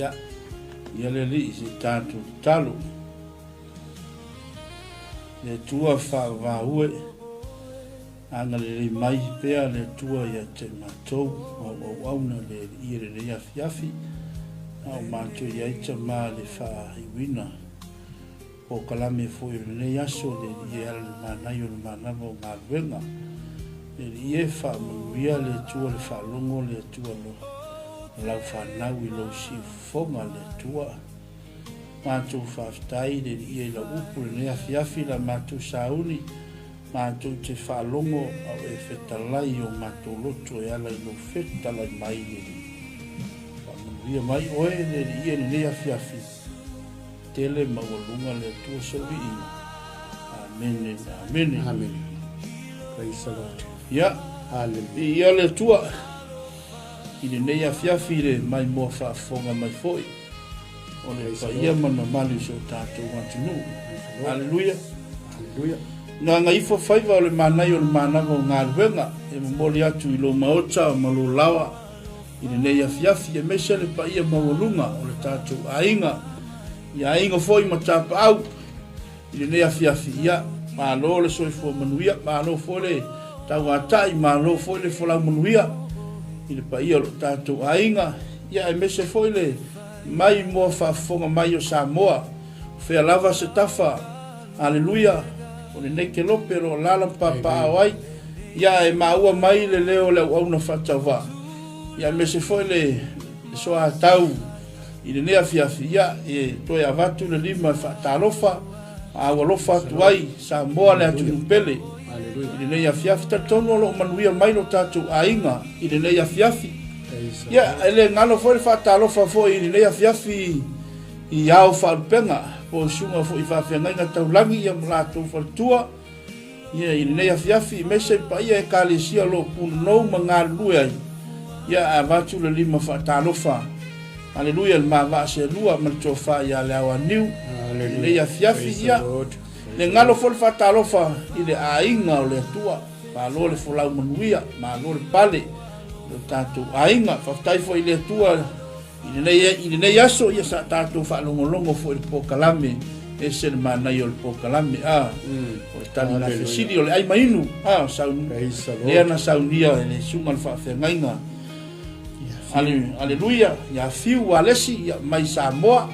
ia le li se tatu talo le tua fa va ue anga le mai pea le tua ia te matou au na le ire le afiafi au matou ia ita ma le fa iwina o kalame foi le yaso le ia le manai o le manavo ngawenga le ia fa muia le tua le fa longo le tua lo lau fa nau i lo si fonga le tua matou fa stai le ia la upu le afiafi la matou sauni matou te fa longo au e fetalai o matou loto e ala i lo fetalai mai le fa muia mai oe le ia le afiafi tele mawalunga le tua sovi ina. Amen. Amen. Amen. Praise the Lord. Ya. Hallelujah. Ia le tua. Ine nei afiafi le mai mo whaafonga mai foi. O le pa ia mana mali so tātou matunu. Hallelujah. Hallelujah. Ngā ngā ifo whaiva o le manai o le mananga o ngā ruenga. E mori atu i lo maota o malo lawa. Ine nei afiafi e mese le pa ia mawalunga o le tātou ainga. Ia ingo foi matapa au ile ne afiafi ia malo le soifo manuia malo foi le tau atai malo foi le fola manuia ile pa ia lo tatu ainga ia e mese foi le mai mo fa fonga mai o Samoa fe lava se tafa aleluia o le neke lo pero lala papa ai ia e maua mai le leo le au na fatava ia mese foi le so atau ile ne afiafi ia e toi avatu le lima fatalofa awalofa tuai Samoa le atu pele ile ne afiafi tatono lo manuia mai lo tatu ainga ile ne afiafi ia ele ngalo foi fatalofa foi ile ne afiafi i au falpenga po sunga foi fa fenga taulangi ia mlato faltua ia ile ne afiafi mese pa ia kalisia lo puno mangalu ia avatu le lima fatalofa. Hallelujah, ma va se lua mal tofa ya le awaniu. Le ya fiafi ya. Le ngalo fol fatalofa ile ainga o le tua. Pa lo le fola manuia, ma lo le pale. Le tatu ainga fa tai fo ile tua. Ile ne yaso ya sa tatu fa longo fo il pokalame. Ese mana yo il pokalame o tani na fesili o le ai mainu. Sa le na saunia le sungal fa fengainga. Aleluia, ya fiu alesi ya mai Samoa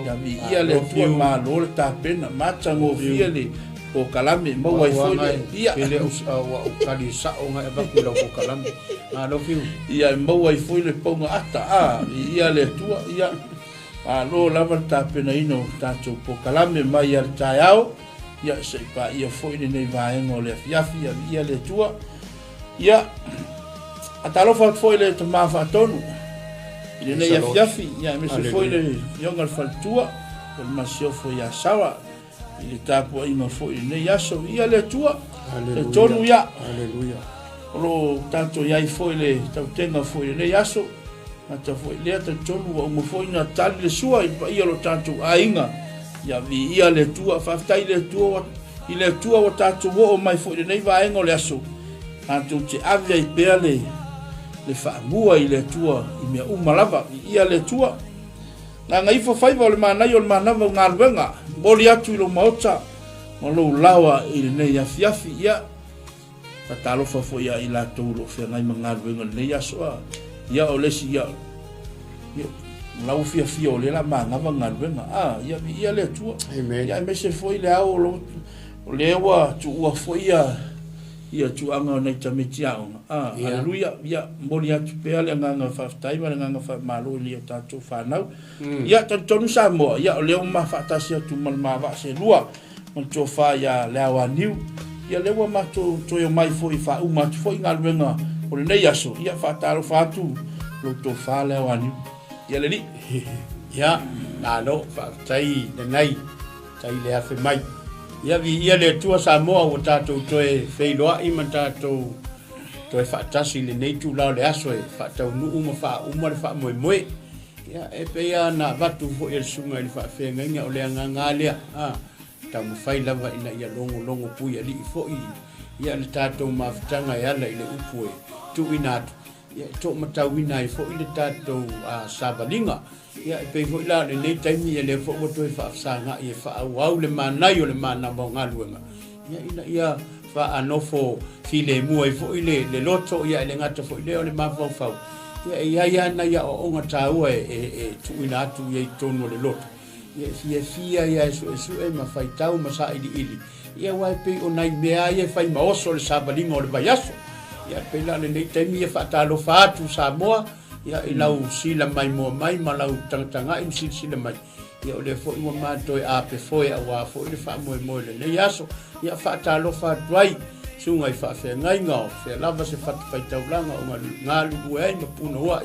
ya mi ia le tua malo le tapena macha ngo fia le o kalame mo wai foi ia ele o kali sa o nga ba ku o kalame lo fiu ia mo wai foi le ponga ata ia le tua ia lo lava tapena ino tacho po kalame mai al taiao ia se pa ia foi nei vai ngo le fiafia ia le tua ia atalofa foi le tama fatonu ile ne afiafi ya me se foi le yonga faltua el masio foi ya sawa ile tapo ina foi ne yaso ia le tua le tonu ya haleluya lo tanto ya foi le tautenga foi ne yaso ata foi le tonu o mo foi na tal le sua ia lo tanto ainga ya vi ia le tua fa ile tua o tanto o mai foi ne va engo le aso tanto te avia i pele le fa mua ile tua i mea umalava ia le tua na ngai fo faiva le manai o le manava ngalwenga moli atu i lo maota ma lo lawa i le nei afiafi ia tatalofa fo ia i la tolo fe ngai mangalwenga le ia soa ia o lesi ia lau fia o le la mangava ngalwenga ia le tua ia me se foi le au lo le wa tu wa fo ia tu anga nei tamitia haleluya ia moli atu pe ale nganga fa tai ma nganga fa malo li tatu fa nau ia tonu Samoa ia le ma fa tasia tu mal ma va se lua mon to fa ia le awaniu ia le wa ma to yo mai foi fa uma tu foi ngalwenga o le nei aso ia fa talo fa tu lo to fa le awaniu ia le li ia malo fa tai le nai tai le afe mai ia vi le tua Samoa o tatou toe feiloa i man tatou toe whaatasi le nei tu lao le aso e whaatau nuu ma wha uma le wha moe moe ia e pea na watu fo i sunga i wha whenga o lea ngā lea tau mawhai lava ina ia longo pui ali i fo i ia le tatou mawhitanga e ala i le upu e tu inatu ia to matawina i fo ile tato savalinga ia pe fo ila le nei taimi le fo mo to fa sanga ia fa au le manai o le mana mo ngaluenga ia fa anofo file mu ai fo ile le loto ia le ngata fo ile o le mafo fa ia na ia o ngata u e tu ina tu ia tono le loto ia fia ia su e ma fai tau ma sa ili ia wai pe o nai mea ia fai ma oso le savalinga o le vaiaso ia pe la le nei taimi ia fa talo fa tu Samoa ia i lau sila mai mo mai ma lau tanga im sila mai ia o le fo i mo mato a pe fo ia wa fo i fa mo le nei aso ia fa talo fa tuai sunga i fa fe ngai ngao fe lava se fa fai taulanga o ngalu buai ma puno wa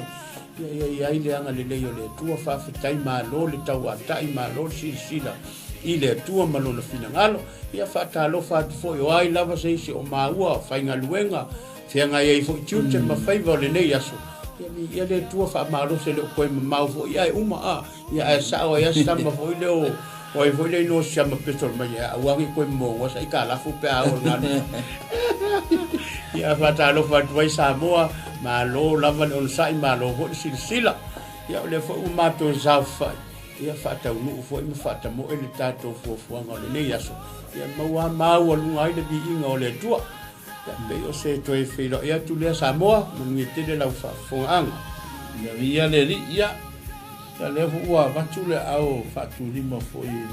ia ile anga le leo le tua fa fe tai ma lo le tau a tai ma lo sila ile tua ma lo fina ngalo ia fa talo fa fo i ai lava se o ma ua fa ngaluenga fe ngai ai fo tiute ma fai va le nei aso ia le tua fa malo se le koe mau fo ia uma ia sa o ia samba fo ile o fo ile no chama petol mai a wangi koe mo wa sai ka la fu pe a o na ia fa talo fa tuai Samoa malo lava le on sai malo fo sila ia le fo uma to zafa ia fa ta u fo i fa ta mo ele tato fo anga le nei aso ia mau lunga ile bi inga o le tua be o se toi filo ia tu le Samoa mi te le la fa fonga ia le ia le ua vatu le au fatu lima fo i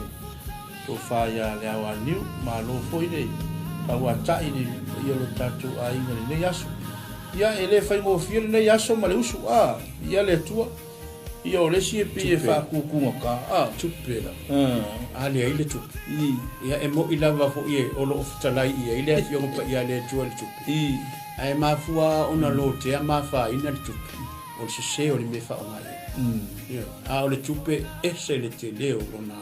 to fa ia le au aniu ma lo fo i le au ata i le lo tatu a inga le yaso ia ele fai mo fio le yaso ma le usu ia le tua ia o le si pe fa kukunga ka tupela ale ile tup ia e mo ila va fo ie o lo oftalai ia ile yo pa ia le tua le tup ai ma fua ona lo te ma fa ina le tup o se o le me fa ona ia o le tupe e se le te leo ona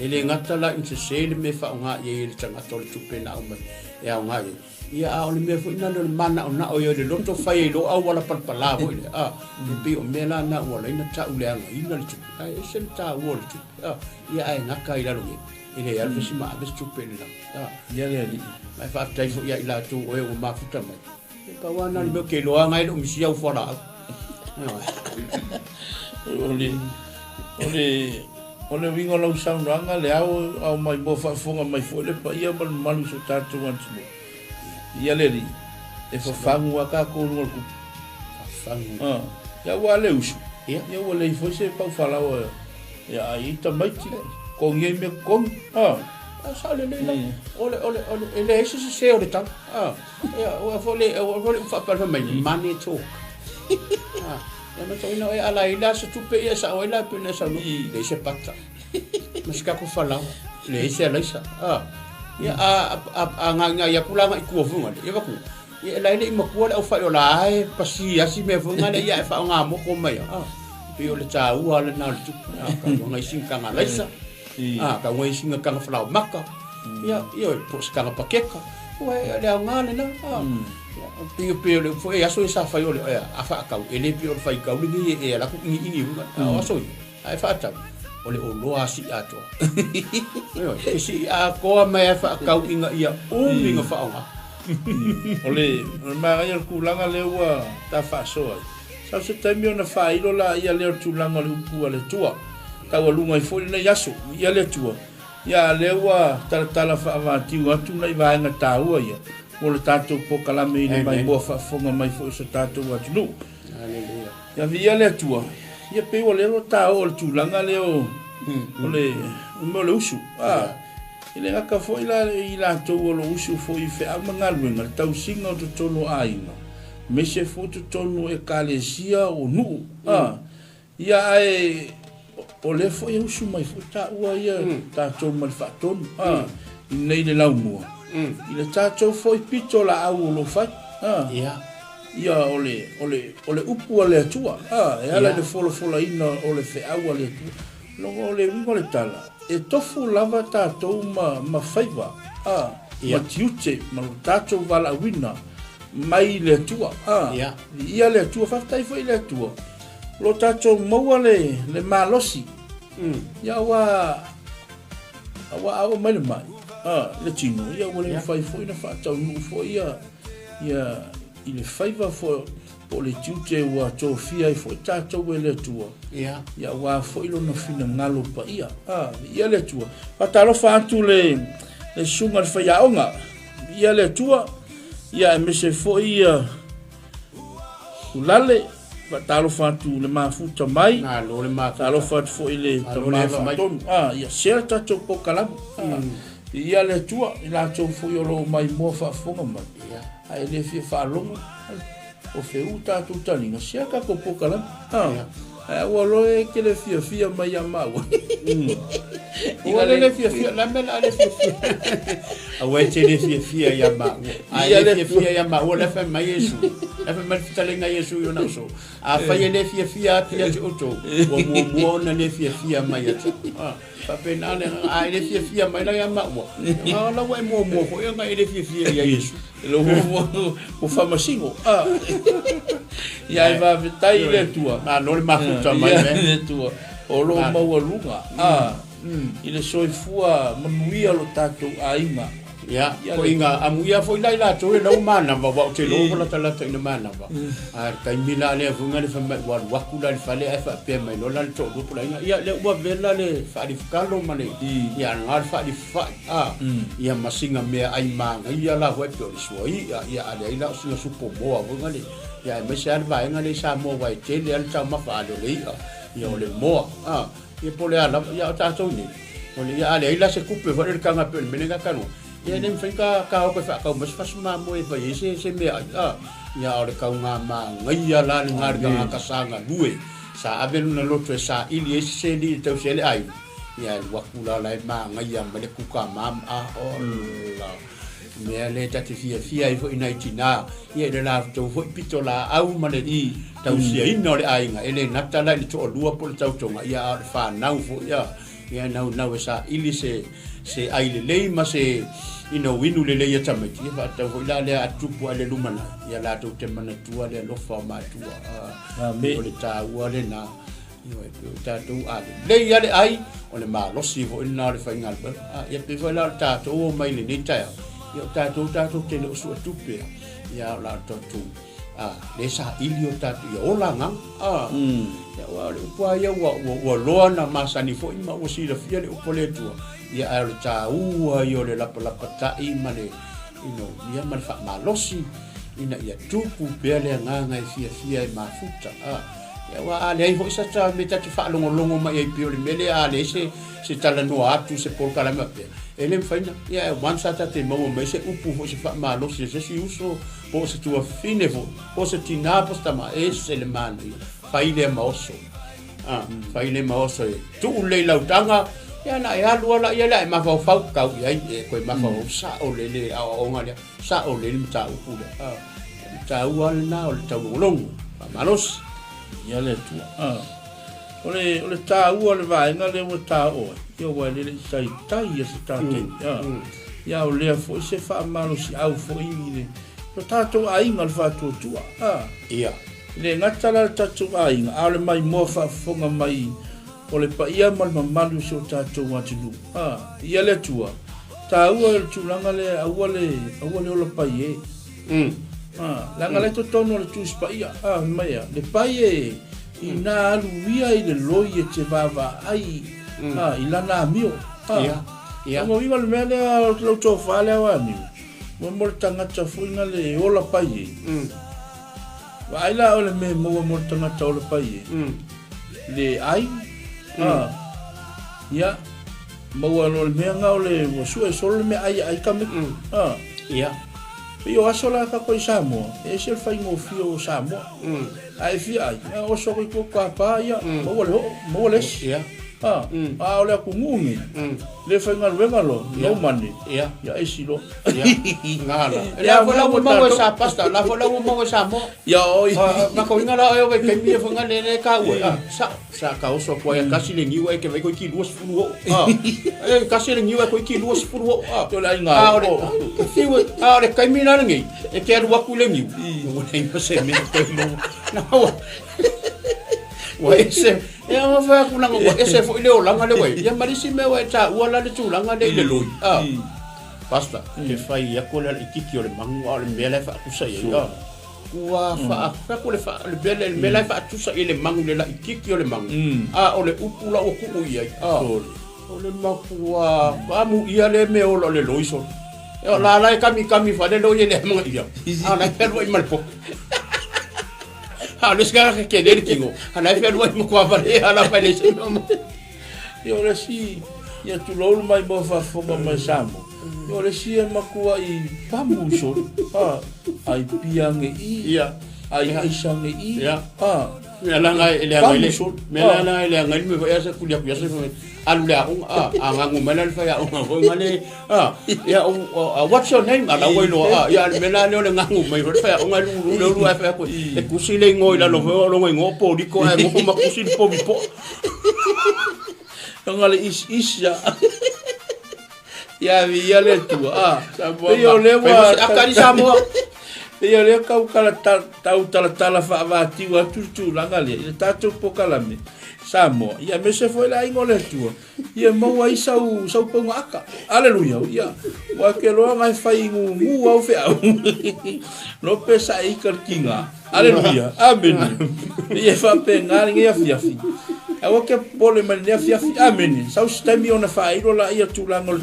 ele ngata la in se le me fa ona ia le tanga to le tupe na o mai ia ona ia o le me fo ina le mana ona o yo le loto fai lo au wala palpala ho ile pe o mela na wala ina ta ule anga ina le tupe ai se ta wo le tupe ia ai ngaka ila lo ile ya le sima abes tupe le la ia le mai fa tai fo ia ila tu o e o mafuta mai ka wana le ke lo anga ile o misi au fora ole wingo lo saunga le au mai bo fa fonga mai fo le pa ia mal malu so tatu wan tsu ia le e fa fangu aka ko no ku fangu ya wale usu ia wale fo se pa fala o ia ai ta mai ti ko nge me ko sa le ole ele se o de ta ia o fo le fa pa mai mani talk ya me to ino e ala ila se tupe ia sa oila pe na sa no le se pata mas ka ko fala le se ala sa ya nga ya kula nga ku funga ya ba ku ya la ile ma ku o fa yo la ai pasi asi me funga le ya fa nga mo ko mai pe o le ta u ala na tu ka nga sin ka nga la sa ka nga sin ka nga fala maka ya yo po ska nga pakeka we le nga le na pio le foi aso sa fa yo a fa ka ele pio fa ka uli e la ku ni aso ai fa ta ole o lo asi ato yo si a ko me fa ka inga ia o minga fa nga ole ma ya ku langa le wa ta fa so sa se temio na fa ilo la ia le tu langa le pu le tua ka wa lunga i foi na yaso ia le tua ia le wa ta la fa va ti wa tu na va nga ta wa ia o le tatou pokalame i le mai boa whaafonga mai fo sa tatou atunu. Aleluia. Ia via le atua. Ia pe o le ro ta o le tūlanga le o le usu. I le ngaka fo i la tau o le usu fo i whea mangaluenga le tau singa o te tono ainga. Me se fo te tono e kalesia o nuu. Ia ai o le fo i usu mai fo ta ua ia tatou mai whaatonu. I nei le lau mua. I le tātou foi pito la au lo fai. Ia ole upu le atua. E ala le fola ina ole fe au le atua. Longo ole wingo le tala. E tofu lava tātou ma faiva. Ma tiute, ma tātou wala wina. Mai le atua. Ia le atua, whaftai foi le atua. Lo tātou maua le malosi. Ia awa mai le mai. Le tino ia wale fai foi na fa tau nu foi ia i le faiva fo po le tiute ua tofia I fo tātou e le tua. Ia. Ia wā fo ilo na fina ngalo pa ia. Ia le tua. Patalofa atu le sunga le whaiaonga. Ia le tua. Ia e mese fo ia ulale. Patalofa atu le mafuta mai. Na lo le mafuta. Patalofa atu fo ile tamafa tonu. Ia sera tātou po kalamu. Ia le tua. Ila tau fo iolo mai mua whaafonga mai. Ia. Ai le fia whaalonga. O feu tātou talinga, sia ka ko poka la. Ua loe ke le fia mai a maua. Ua le fia, la mela le fia. Awe te le fia ia maua. Ai le fia ia maua, le fa mai Yesu. Le fa mai talinga Yesu yo na so. A fa le fia pia te oto. O mo na le fia mai atu. Pa pena le ai le fia mai la ia maua. La wa mo ko ia ngai le fia ia Yesu. Lo o famasingo. Ia va vitai le tua. Ma no le mafuta mai le tua. O lo maua lunga. Ile soifua manuia lo tātou ainga. Ya, ko inga amuia foi lai la tole no mana va te lo la tala te no mana va. Kai mila le vunga le fama wa wakula le fale fa pe mai lo la to do pula inga. Ya le wa vela le fa di kalo mane. Ya ngal fa di fa. Ya masinga me ai manga. Ya la wa pe so ya ale ila su supo mo vunga le. Ya me sa va inga le sa mo wa te le al ta ma fa le ya le mo. Ya pole ala ya ta to ni. Ole ya ale ila se kupe va le kanga pe menga kanu. Ya nem fika ka ko fa ka mas fasma mo e vai se me ya ore ka nga ma ngai ya la ngar ga ka sanga lue sa avelu na loto sa ili se di te se le ai ya wakula la ma ngai ya me ku ka ma la me le ta te fia fo ina itina ya de la to fo pitola au ma le di tau sia ino le ai nga ele nata la to lua po tau tonga ya fa nau fo ya nau sa ili se ai le ma se ino winu le ya tamati fa ta vo la le atupu ale lumana ya la to te mana tua le lo fa ma tua me le ta wa le na yo ta to ale le ya le ai o le ma lo si vo ina le fa ngal ba ya pe vo la ta to o mai le ni ta yo ta to te lo su tupe ya la to tu le sa ilio ta ya ola nga ya wa le pa ya wa lo na masani fo ima o si le fia le o le tua ya al ta yo le la ta I mane ino ya mal fa malosi ina ya tupu bele nga fia mafuta ya wa ale ho sa ta me ta fa longo ma ya pio le mele ale se tala no atu se por kala ma pe ele faina ya wan sa ta te mo me se upu ho se fa malosi se si uso po se tua fine po se tina posta ma le mani fa ile maoso fa ile maoso tu le lautanga ya na ya lu la ya la ma fa fa ka ya ko ma fa sa o le o nga sa o le ta u pu ta u al na o ta long malos ya le tu ole ta u le va nga le mo ta o yo wa le sai tai ya sta te ya o le fo se fa malos au fo I le to ta to ai ngal fa to tu ia le ngatala ta tu ai ale mai mo fa fonga mai o le pa ia mal mamalu so tātou atinu. Ia le tua. Tā ua le tūlanga le aua le o le pai e. Langa le totono le tūs pa ia. Mea. Le pai e I nā alu ia I le loi e te vava ai. I lana amio. Ia. Mo iwa le mea le lau tō whale au amiu. Mo le tangata fuinga le o la pai e. Wa aila o le me mo le tangata o le pai e. Le ai. Ya mau lo me nga ole mo su e solo me ai ka me ya yo asola ka ko samo e se fa ngo fio samo ai fi ai o so ko pa ya mo le ya ole ku ngumi le fa ngal wengalo no mani ya e silo ngala ya vola mo mo sa pasta la vola mo mo sa mo ya o ma ko ngala o ke mi fo ngale le ka u sa ka o so ko ya kasi le ngiu e ke ko ki luas fu kasi le ngiu e ko ki luas fu to la nga fi o le kai mi na ngi e ke ru ku le ngiu mo nei ko se me ko no wa ese ya ma fa ku na ngo ese fo ile o langa le we ya marisi me wa ta wala le tu langa le loi basta ke fai ya ko le ikiki o le mangu o le mele fa ku sai ya kua fa ko le fa le bele le mela fa tusa ile mangu le la ikiki o le mangu ole upula o ku ia ole makua pa mu ia le me o le loiso e la kami fa le lo ye le manga ia ana perwa i malpo le ska ke le kingo ana perwa i mo kwa vale ala pa le yo le si ia tu lo mai bo fa fonga mai sambo yo le si makua i pamuso ai piange ia ai sange ia Mela ngai ele ngai me vai asa kulia se alu le anga ngumela le fa ya ngale ya what's your name ala welo ya mela le ngangu mai fa ya ngalu lu fa ko e kusile ngoi la lo ngo po di ko ai mo ma kusile po bi po ngale is ya ya le tu yo le wa akari samo ia le kau kala tau tala fa va tiu tu langa le tatu pokalame samo ia me se foi la ingole tu ia mo ai sau ponga aka aleluia ia wa ke lo mai fai mu au fe au no pesa i kinga aleluia amen ia fa penga ia fiafi awo ke pole mal ia fiafi amen sau stemi ona fa iro la ia tu langa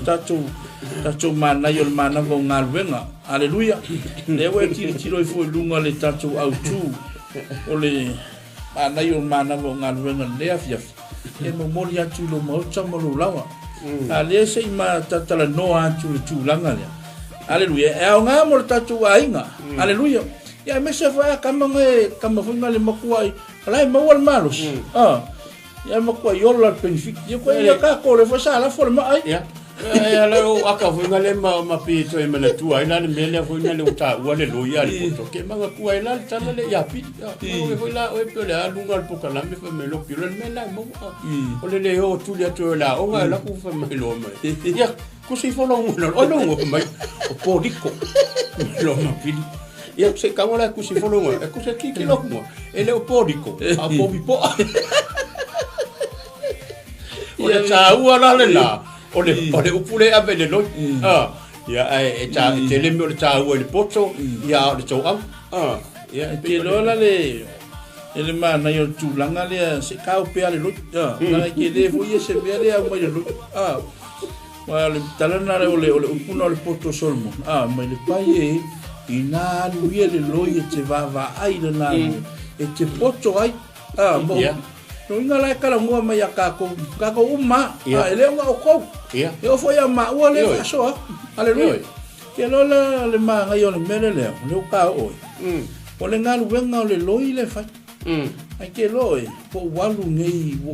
tatu mana yo mana vo ngalwenga aleluia le we tiro i foi lunga le tatu au tu ole mana yo mana vo ngalwenga le afia e mo mori atu lo mo chamo lo lawa ale se ma tatala no atu tu langa le aleluia e nga mo tatu ainga aleluia ya me se va kama funga le makuai ala mo wal malos ya makuai yo la benefit yo ko ya ka ko le fa sala for ma ai ala o aka funga le ma pito e mele tua ina le mele funga le uta wale lo ya le poto ke manga kua ila tala le ya pi o foi la o pe le alunga le poka la me fa me lo pi le mele mo o le o tu le to la o la ku fa me lo me ya ku si fo lo o lo mai o po diko lo ma pi ya se ka la ku si fo lo e ku se ki lo mo ele o po diko a po bi po o le ta u ala le la ole upule ave le loi ya e te le mo le tau le poto ya le tau ya ke lola le ele mana yo tu langa le se ka o pe ale loi na ke le fu ye se be le mo le loi wa le talana le ole upuna le poto solmo ma le pai ina lui le loi te va ai le na e te poto ai mo no inga la kala mo mai ka ko uma ele nga o ko eu foi a ma o le so aleluia ke lola le ma nga yo le mele le ka o o le ngalu wenga o le loi le fa ai ke loi po walu nei wo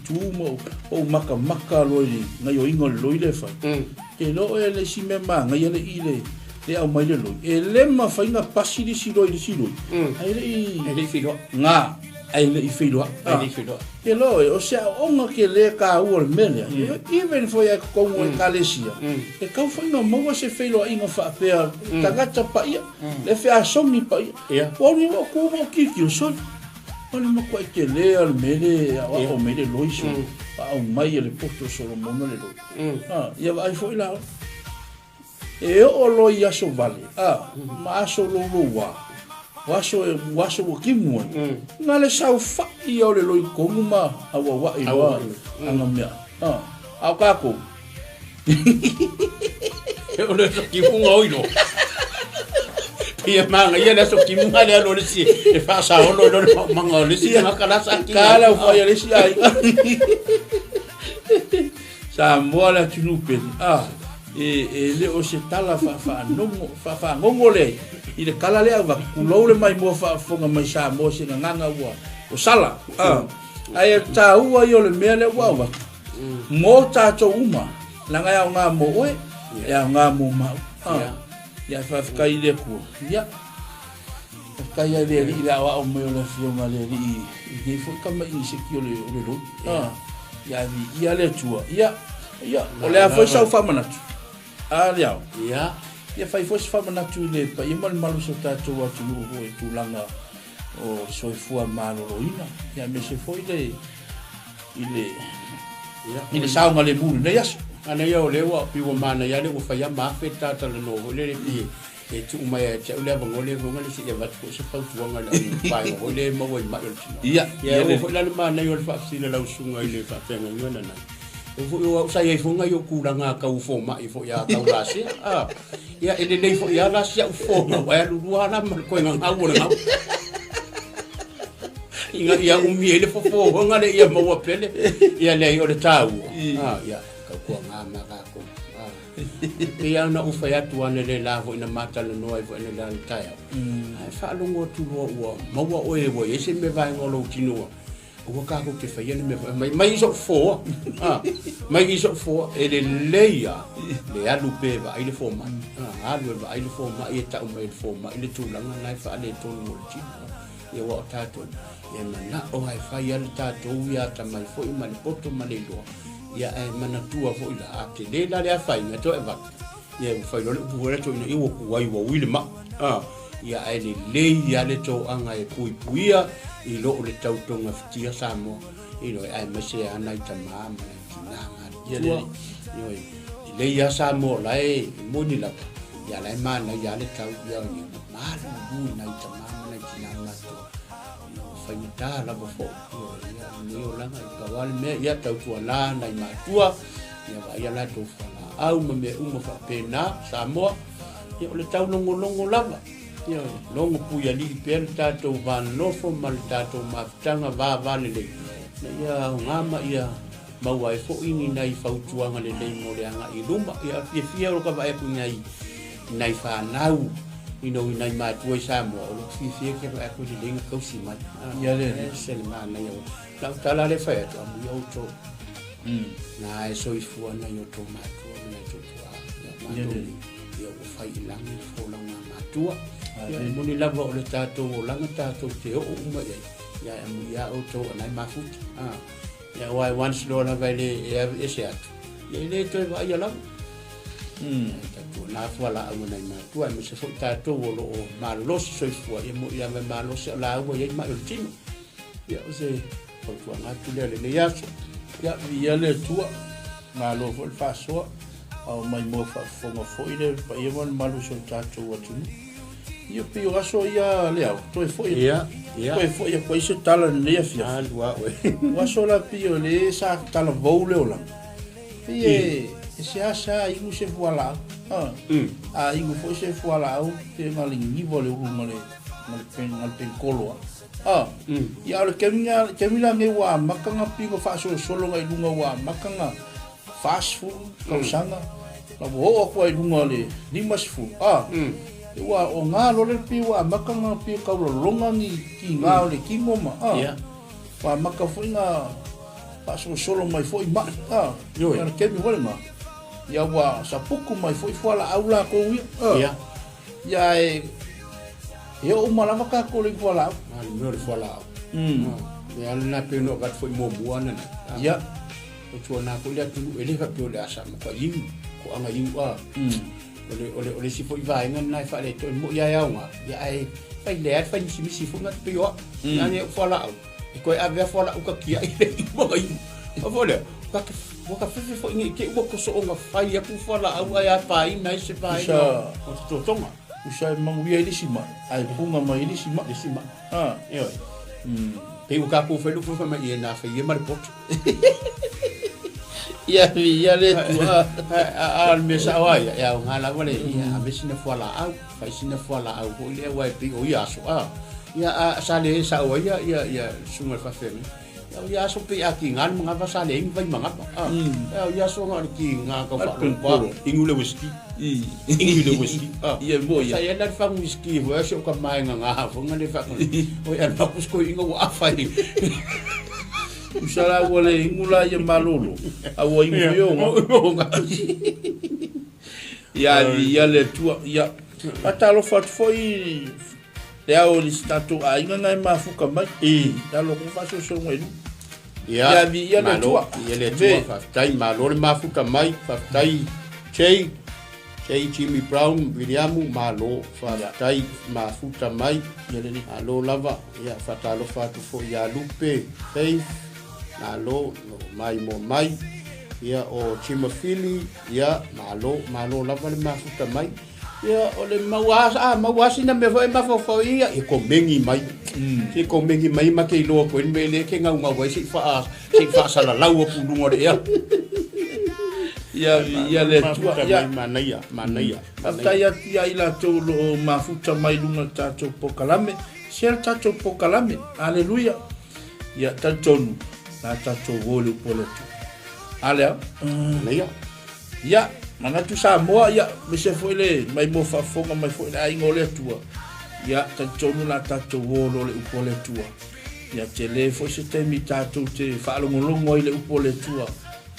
tu mo o maka loi nga yo inga loi le fa ke lo le si me ma nga yo le ile le au mai le loi e le ma fa inga pasi di si loi ai le filo nga ai le filo ke lo o se onga ke le ka o le mele even foi a ko o kalesia e ka foi no mo se filo inga fa pe tangata pa ia le fe a somi pa ia o ni o ko mo ki so o mo ko ke le al mele o mele lo iso o mai le posto solo mo le lo ia vai foi la e o lo ia so vale ma so lo wa waso o kimu na le sau fa i o le loi konguma awa i wa anga mea au kako o le so kimu ngoino ia manga ia le so kimu ale lo le si e fa sa o lo manga le si na kala sa kala o fa le si ai sa mola tunupe e le o se tala fa ngongo le i le kala lea wa kulau le mai mua whaafonga mai sa mo se na nganga ua o sala ai ta ua i o le mea le ua wa mo tātou uma langa au ngā mo oe au ngā mo mau ia whafkai le kua ia whafkai ai le li la wa o meo le fionga le li i fo kama i se ki o le ro ia vi ia le tua ia o le a foi sau whamanatu le au ia fai foi whamanatu le pa i malu so tātou atu o e tūlanga o soifua maloroina ia me se foi le i le saunga le mulu nei aso ana ia o le wa piwa mana ia le o fai ama fe tata le no le pi e tu mai te ule ngole ngole si e vat ko se pau tuanga la pai ngole mo wai ma ia ia o la ma na yo fa sila la usunga ile fa tenga ngona na o sa ye funga yo kulanga ka u fo ma i fo ya ka u lasi ia ele le fo ya lasi u fo ma wa lu ala ma ko nga au na inga ia umi ele fo ngale ia mo wa pele ia le o le tau ia ka ko nga ma ka ko ia na ufa ya tu ane le lavo ina mata le noa i vo ina le altai ai fa longo tu ua maua oe ua ese me vai ngolo tinua ua kako ke fai ane me mai iso fo mai iso fo e le leia le alu pe va ai le fo ma alu va ai le fo ma e ta mai le fo ma ile tu langa nai fa le tonu mo tinua ia wa tato ia mana o ai fai ale tato ia ta mai fo i mani poto mani loa ia e mana tua fo ila ake le la le fai nga to e va ia fai lo le to ina iwo kuai wa wile ma ia e le ia le to anga e puipuia i lo le tau tonga fitia samo i lo ai mase ana i tama ma na ia le ia samo la e moni la ia la mana ia le tau ia ni ma lu na i tama ma na tina to fai ta la fo ni o langa ka wale me ia tau tua la na i matua ia va ia la to fala au me uma fa pena Samoa ia o le tau longo lava ia longo puia li per tato van lofo mal tato maftanga va vale le ia ngama ia mau ai fo ini nai fautuanga le mo le anga i luma ia fia o ka va e punya i nai fa nau ino nai matua i Samoa o fia ke va e ku le linga kausi mai ia le selma na ia la tala le fa to amu yo to na e so i fu na yo to matua na to ya yo fa i lang fo lang matua ya mo ni lava o le tato o langa tato te o uma ya amu ya o to na mafut ya wai once lo na vai le e se atu ya le to va ya la tato na fu la amu na matua me se fo tato o lo ma lo so i fu ya mo ya ma lo se la o ya ma yo tino ya o se o tua ngatu le yaso ia ia le tua na lo fo fa so au mai mo fa fo mo fo ile pa ia mon malu so tato watu ia pi o aso ia le au to fo ia to fo ia ko ise tala le fia lua we waso la pi o le sa tala vo le ola e se asa i u se voila a i u fo se voila au te ngali ni vole u ngale ngal pen kolo ia le kemina nge wa makanga pingo fa so solo ngai lunga wa makanga fast food kausanga la wo ko ai lunga le limas food wa o nga lo le pi wa makanga pi ka lo longa ni ki nga le ki moma wa maka fo nga fa so solo mai fo i ma yo ya kemi wala ma ia wa sapuku mai fo i fo la aula ko ia eu malava ka ko le vola no le vola me ala pe no gat foi mo buana ya o tuana ko le tu ele ka pe le asa ma ka yin ko anga yin ole si foi vai ngan nai fa le to mo ya nga ya ai fai le fa ni si fu ngat pe yo na ne vola ko ave vola o ka kia ile mo ai o vola ka fo ni ke mo ko so nga fai ya pu vola au ya pa i nai se vai o to tonga usai manguia ili sima ai punga mai ili sima yo pe o capo foi lu foi mai na foi e marpot ia le tua al mesa wa ya ngala wale ya mesina fola au fai sina fola au ko le wa pe o ya so ya sale sa o ya sunga fa femi ya so pe aki ngan mga va sale ing vai mga ya so ngan ki nga ka fa ingule whisky ingule whisky ia mo ya saya na fa whisky wa so ka mai nga fo ngale fa o ya na pusko ingo wa fa ni usala wale ingula ya malolo awo ingo yo nga ya le tua ya atalo fat foi le au li stato a inga ngai mafuka mai ya lo ko fa so ngelu ya le tua fa tai malo le mafuka mai fa tai chei Jimmy Brown William malo fa tai mafuta mai ya le alo lava ya fa talo fa tu fo ya lupe Faith malo mai mo mai ya o Chimafili ya malo lava le mafuta mai ia ole mauasi na me foi mafofoi e ko mengi mai ke ko mengi mai ma ke lo ko en mele ke ngau ngau se fa sala lau pu lungo de ia le tua ia manaya afta ia ila tolo mafuta mai lunga tato pokalame sia tato pokalame haleluya ia tatonu na tato vole pole tu ale ia mana tu Samoa ia me se foi le mai mo fa fonga mai foi ai ngole tua ia tatonu na tato vole le pole tua ia tele foi se te mi tato te fa longo ile pole tua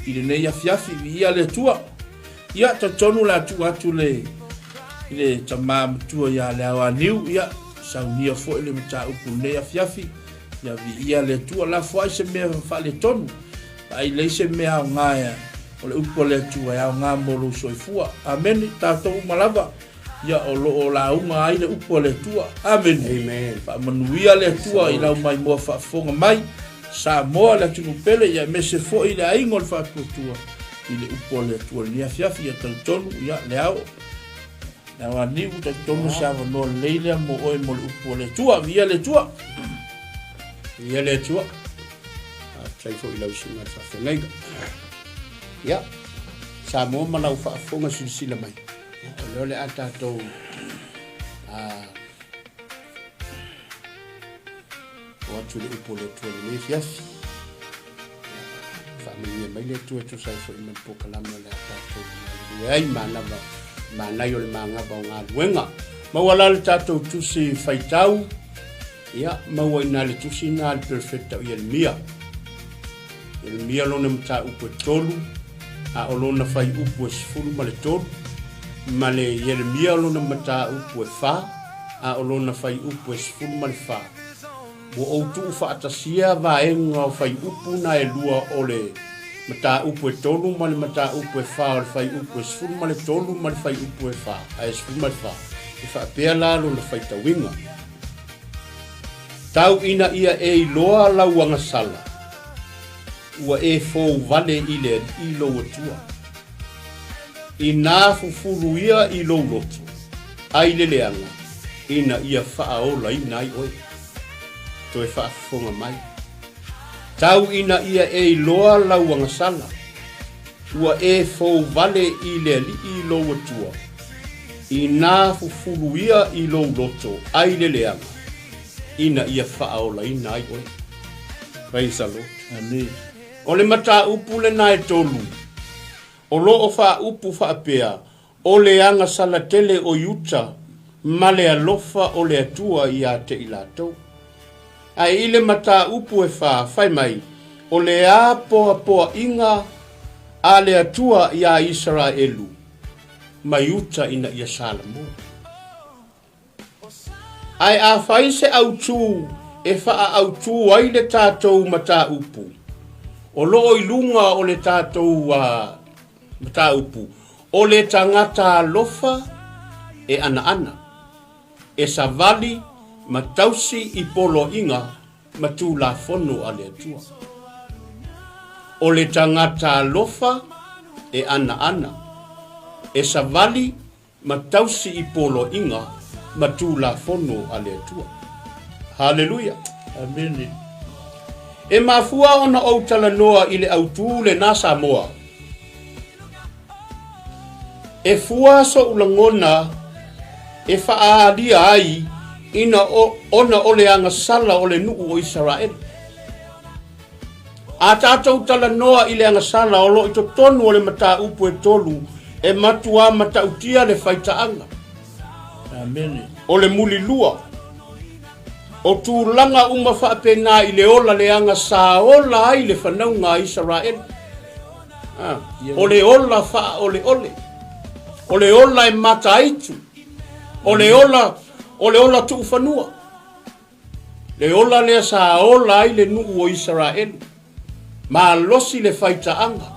ile ne ia fiafi ia le tua ia tatonu la tua tu le ile tamam tua ia le awaniu ia saunia foi le mata upune ia fiafi ia vi ia le tua la foi se me fa le tonu ai le se me a ngaia o le upole tua ia nga molo soifua amen tato malava ia o la uma ai le upole tua amen fa manuia le tua ila mai mo fa fonga mai Samoa la tunu pele ia me se fo ile ai ngol fa tua ile upole tua ia fiafi ia tonu ia le au na wani uta tonu sa no leile mo o mo upole tua via le tua sai fo ila usinga fa fenga ya Samoa mana fa fonga silsila mai le ata to watu le upole tua le fiafi familia mai le tua to sai fo ina pokalama le ata to ai mana yo le manga ba nga wenga mawala le tato tusi faitau ia mawaina le tusi na perfecta ia mia lona mta upo tolu a olona fai upo sfulu male tolu male Yeremia lona mta upo fa a olona fai upo sfulu male fa wo outu fa atasia vaenga fai upu na elua ole mata upu tolu male mata upu fa ole fai upu sfulu male tolu male fai upu fa ai sfulu male fa fa pela lo le fai tawinga tau ina ia e loa la wanga sala ua e fo vale ile i lo tua ina fufulu ia i lo lotu ai le leanga ina ia fa ola ina ai oi to e fa fonga mai tau ina ia e loa la wanga sala ua e fo vale ile i lo tua ina fufulu ia i lo lotu ai le leanga ina ia fa ola ina ai oi praise the Lord amen o le mata upu le nai tolu o lo o fa upu fa apea o le anga sala tele o yuta male alofa o le atua ia te ilatou ai ile mata upu e fa fai mai o le a poa inga a le atua ia Israelu mai yuta ina ia Salamo ai a fai se autu e fa a autu ai le tatou mata upu o lo ilunga o le tatou mata upu o le tangata lofa e ana e savali matausi i polo inga matu la fono ale tua o le tangata lofa e ana e savali matausi i polo inga matu la fono ale tua haleluya amen e mafua ona o tala noa ile autu le na Samoa e fua so ulangona e faadia ai ina ona ole anga sala ole nuu o Israel a tatou tala noa ile anga sala o lo ito tonu ole mata upu e tolu e matua mata utia le faitaanga amen ole muli lua o tūlanga uma whaapena i le ola le anga sa ola ai le whanaunga Israel. O le ola wha ole. O le ola e mata aitu. O le ola tu whanua. Le ola le sa ola ai le nuu o Israel. Ma losi le whaitaanga.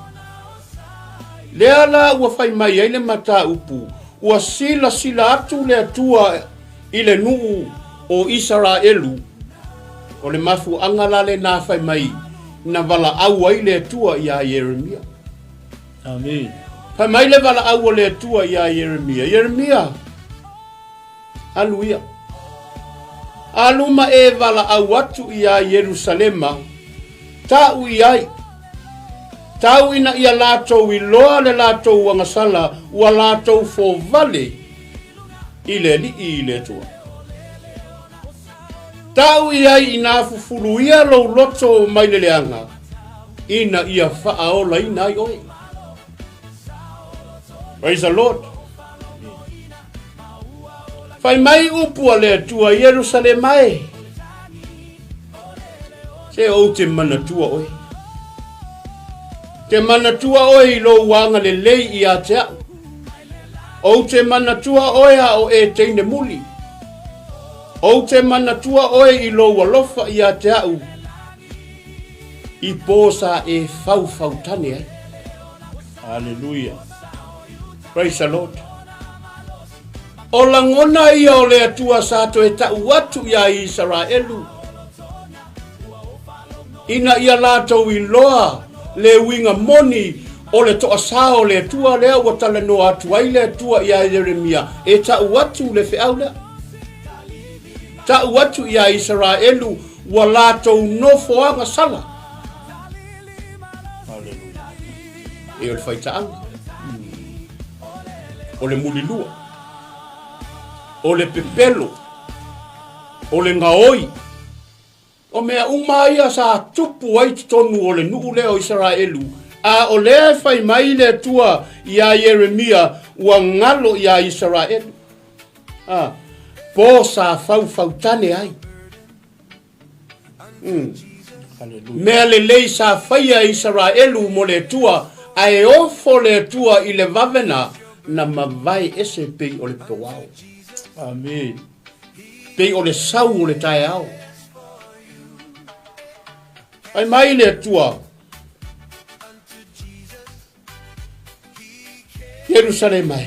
Le ala ua whai mai ai le mata upu. Ua sila atu le atua i le nuu o Israelu o le mafu angalale na fai mai na vala au ai le tua ia Yeremia amen fai mai le vala au le tua ia Yeremia Hallelujah. Aluma e vala au atu ia Yerusalema, tau iai. Tau ina ia lātou I loa le lātou wangasala, ua lātou fo vale, ile li ile tua. Tau iai ina fufuru ia lo loto mai le leanga, ina ia whaaola ina I oi. Praise the Lord. Fai mai upua le tua Yerusalemae. Se o te manatua oi. Te manatua oi lo wanga le lei I a te au. O te manatua oi a o e teine muli. O te manatua oi I lo walofa I a te au. I posa e fau tane ai. Hallelujah. Praise the Lord. O langona ia o le atua sato e tau atu ia Israelu. Ina ia lātou I loa le winga moni o le toa sao le atua lea wa tala no atu ai le atua ia Jeremia. E tau atu le feau lea. Tau atu ia Israelu wa lātou nofoanga sala. Hallelujah. E o le whaitaanga. O le mulilua. O le pepelo. O le ngaoi. O mea umaia sa tupu ai tonu o le nuu leo Israelu. A o le fai mai le tua ia Jeremia ua ngalo ia Israelu. Po sa fau tane ai. Hallelujah. Mea le lei sa faia Israelu mo le tua ai ofo le tua I le vavena na mavai ese pei o le pewao. Amen. Pei o le sau o le tae au. Ai mai le tua. Jerusalem mai.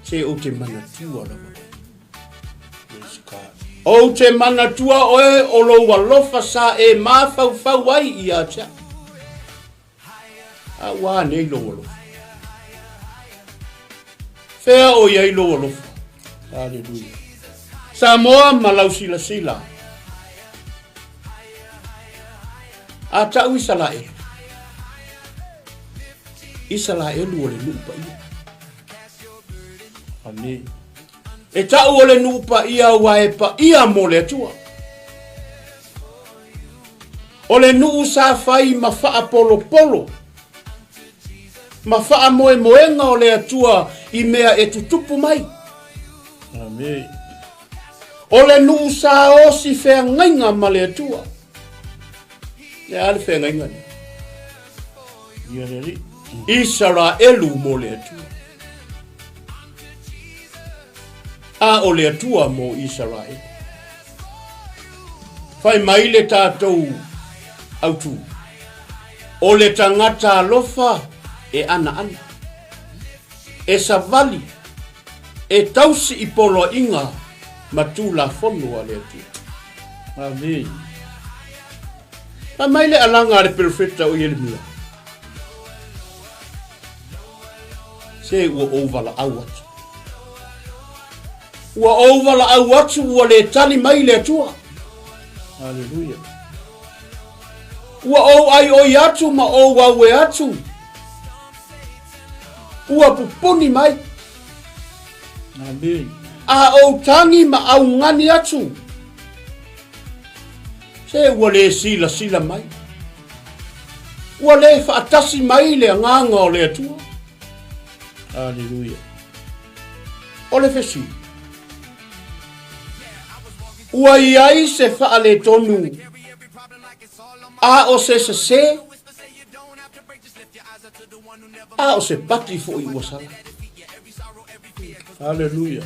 Se o te manatua la mai. Praise God. O te manatua oe o lo walofa sa e mafau ai I a tia. A wā nei lo walofa. Fea o iai lo walofa. Hallelujah. Samoa malau sila. A tau Israel. Israel o le nupa ia. Amen. E tau o le nupa ia wa e pa ia mo le tua. O le nuu sa fai ma faa polo. Ma faa moenga o le atua I mea e tutupu mai. Amen. O le nuu sa osi fea ngainga ma le atua. Le ale fea ngainga ni. Yereri. Israelu mo le atua. A o le atua mo Israel. Fai mai le tātou autu. O le tangata alofa e ana. E savali. E tausi I polo inga matula fono a le atua. Amen. Fai mai le alanga le perfecta o Yeremia. Se ua ovala awatu. Ua ovala awatu ua le tali mai le atua. Hallelujah. Ua o ai oi atu ma o wawe atu. Ua pupuni mai. Amen. A o tangi ma au ngani atu. Se ua le sila mai. Ua le whaatasi mai le nganga o le atua. Hallelujah. O le fesi. Ua iai se wha le tonu. A o se. A o se pati fo I ua sala. Hallelujah.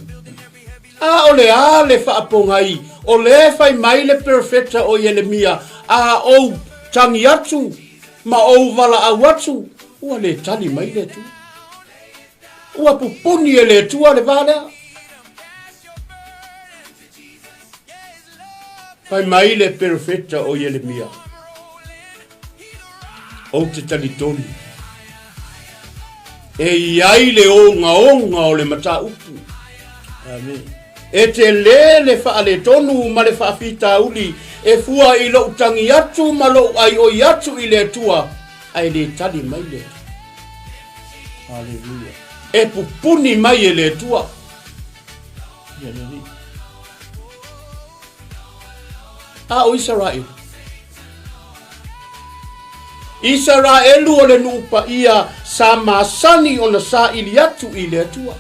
A o le whaapongai. O le fai mai le perfecta o Yeremia. A o tangi atu. Ma o vala au atu. Ua le tali mai le tu. Ua pupuni e le tua le vale. Fai mai le perfecta o Yeremia. O te talitoni. E iai le onga o le mata upu. Amen. E te le whaale tonu ma le whaafita uli e fua i lo utangi atu ma lo ai o atu i le tua ai le tali mai le. Hallelujah. E pupuni mai e le tua. Yeleli. A o Israel. Israelu o le nupa ia sa masani o na sa ili atu i le tua.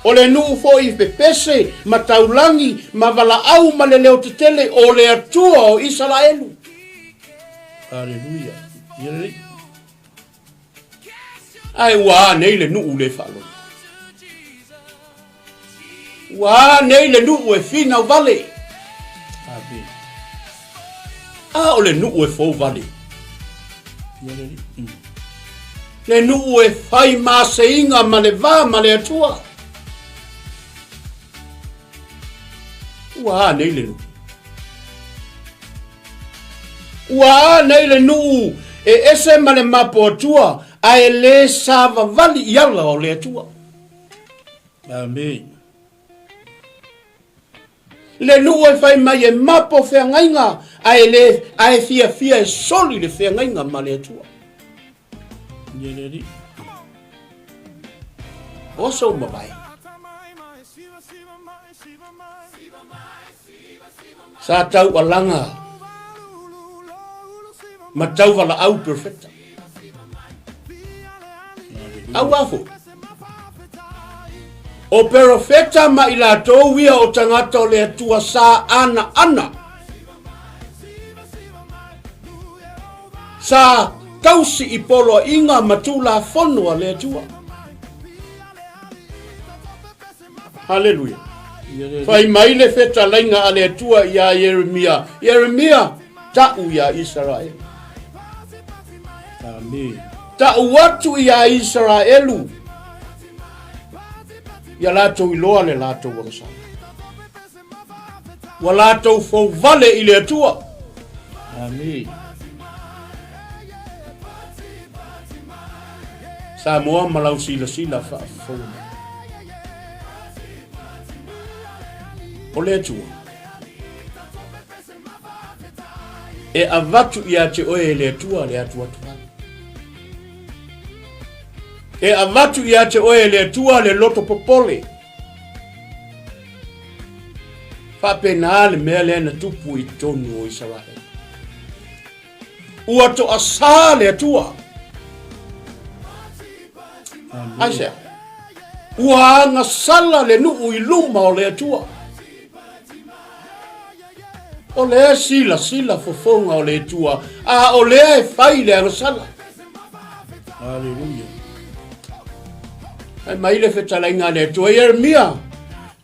O le nuu fo i pepese, ma taulangi, ma vala au ma le leo tetele o le atua o Israelu. Hallelujah. Yeleli. Ai wa nei le nuu le falo. Wa nei le nuu e fina o vale. Amen. A o le nuu e fo vale. Yeleli. Le nuu e fai maseinga ma le va ma le atua. Wa nei le nuu. Wa nei le nuu e ese ma le mapo atua a e le sava vali iala o le atua. Amen. Le nuu e fai mai e mapo fea ngainga a e fia e soli le fea ngainga ma le atua. Yeleli. Oso mabai. Sa tau alanga. Ma tau vala au perfecta. Au afo. O perfecta ma ila tau wia o tangata o le atua sa ana. Sa tausi i polo inga matula fono a le atua. Hallelujah. Fai mai le feta lainga a le atua ia Yeremia. Yeremia ta'u ia Israel. Amen. Ta'u watu ia Israelu. Ia lato iloa le lato wakasa. Wa lato fo vale i le atua. Amen. Samoa malau sila fa fo. O le atua. E avatu ia te oe le atua le atua tuan. E avatu ia te oe le atua le loto popole. Fa pena le mea le na tupu i tonu o Israel. Ua to asa le atua. Aisha. Ua anga sala le nuu i luma o le atua. O le sila fofonga o le tua. A o le e fai le anga sala. Hallelujah. Ai mai le fetalainga le tua Yeremia.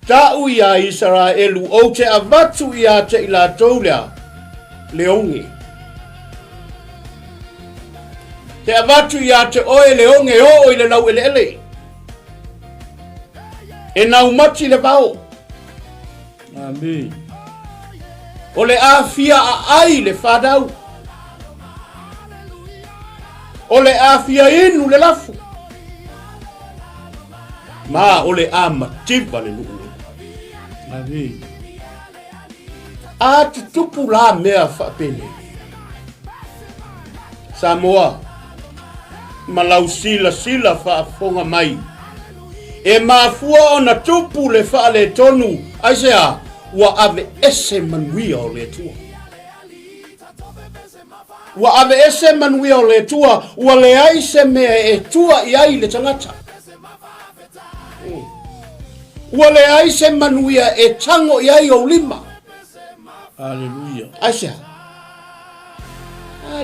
Ta'u ia Israelu o te avatu ia te ila taulea leonge. Te avatu ia te oe leonge o ile lau ele. E nau mati le pao. Amen. O le afia a ai le whadau. O le afia inu le lafu. Ma o le a mativa le nuu. Amen. A tutupu la mea whapene. Samoa. Malau sila whaafonga mai. E mafua o na tupu le whaale tonu. Aisea. Wa ave ese manuia o le tua. Wa ave ese manuia o le tua. Wa le aise mea e tua i ai le tangata. Wa le aise manuia e tango i ai o lima. Hallelujah. Aisha.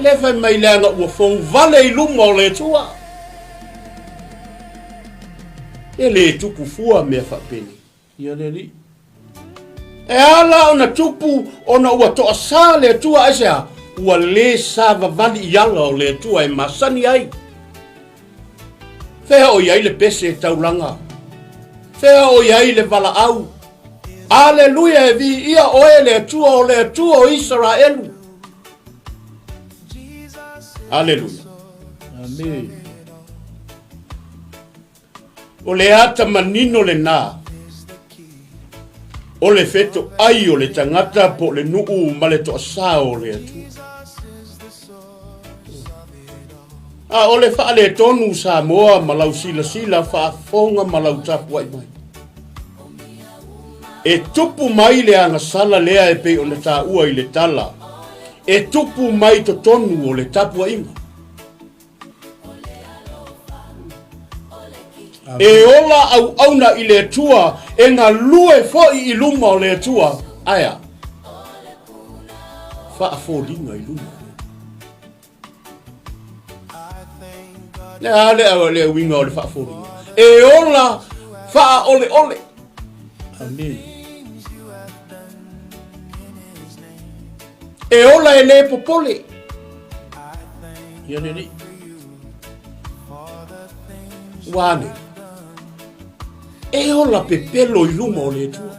Le fai mai leanga ua fong vale i luma o le tua. E le tupu fua mea whapeni. Yeleli. E ala o na tupu o na ua toa sa le tua aisea. Ua le sa vavali ianga o le tua e masani ai. Fea o iai le pese e taulanga. Fea o iai le vala au. Aleluia e vi ia oe le tua o Israelu. Aleluia. Amen. O le ata manino le nā. O le feto ai o le tangata po le nuu ma le toa sao le atu. O le wha le tonu sa moa ma lau sila wha fonga ma lau tapu ai mai. E tupu mai le anga sala lea e pe o le tā ua i le tala. E tupu mai to tonu o le tapu ai mai. E ola au auna i le tua, e ngā lue foi i luma o le tua, aia. Wha fōringa i luma. Le winga o le wha fōringa. E ola wha ole ole. Amen. E ola e le popole. Ia neri. Wane. E ola pepelo i luma o le tua.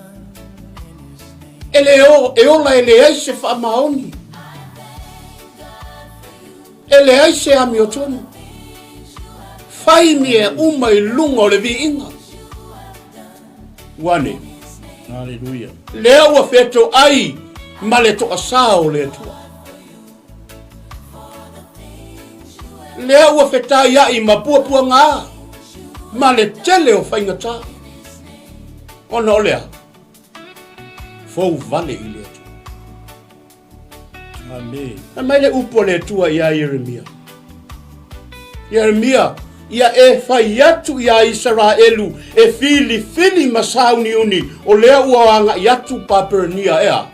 E ola e le aise wha maoni. E le aise ami o tonu. Whai mi e uma i lunga o le vi inga. Wane. Hallelujah. Le aua feto ai ma le toa sao le tua. Le aua fetai ai ma pua ngā. Ma le tele o whaingata. Ona olea. Fou vale i le tua. Amen. Na mai le upo le tua ia Yeremia. Yeremia, ia e whai atu ia Israelu e fili masauni uni o lea ua anga i atu papernia ea.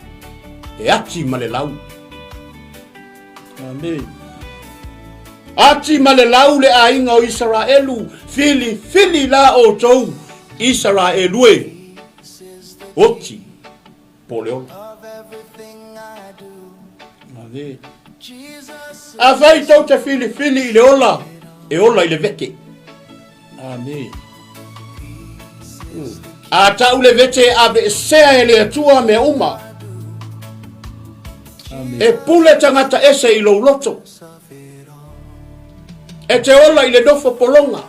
E ati ma le lau. Amen. Ati ma le lau le ainga o Israelu fili la o tou Israelu e. Oti po le ola. Amen. A vai tau te fili i le ola. E ola i le veke. Amen. A tau le vete a be sea e le atua me uma. Amen. E pule tangata ese i lo loto. E te ola i le dofo polonga.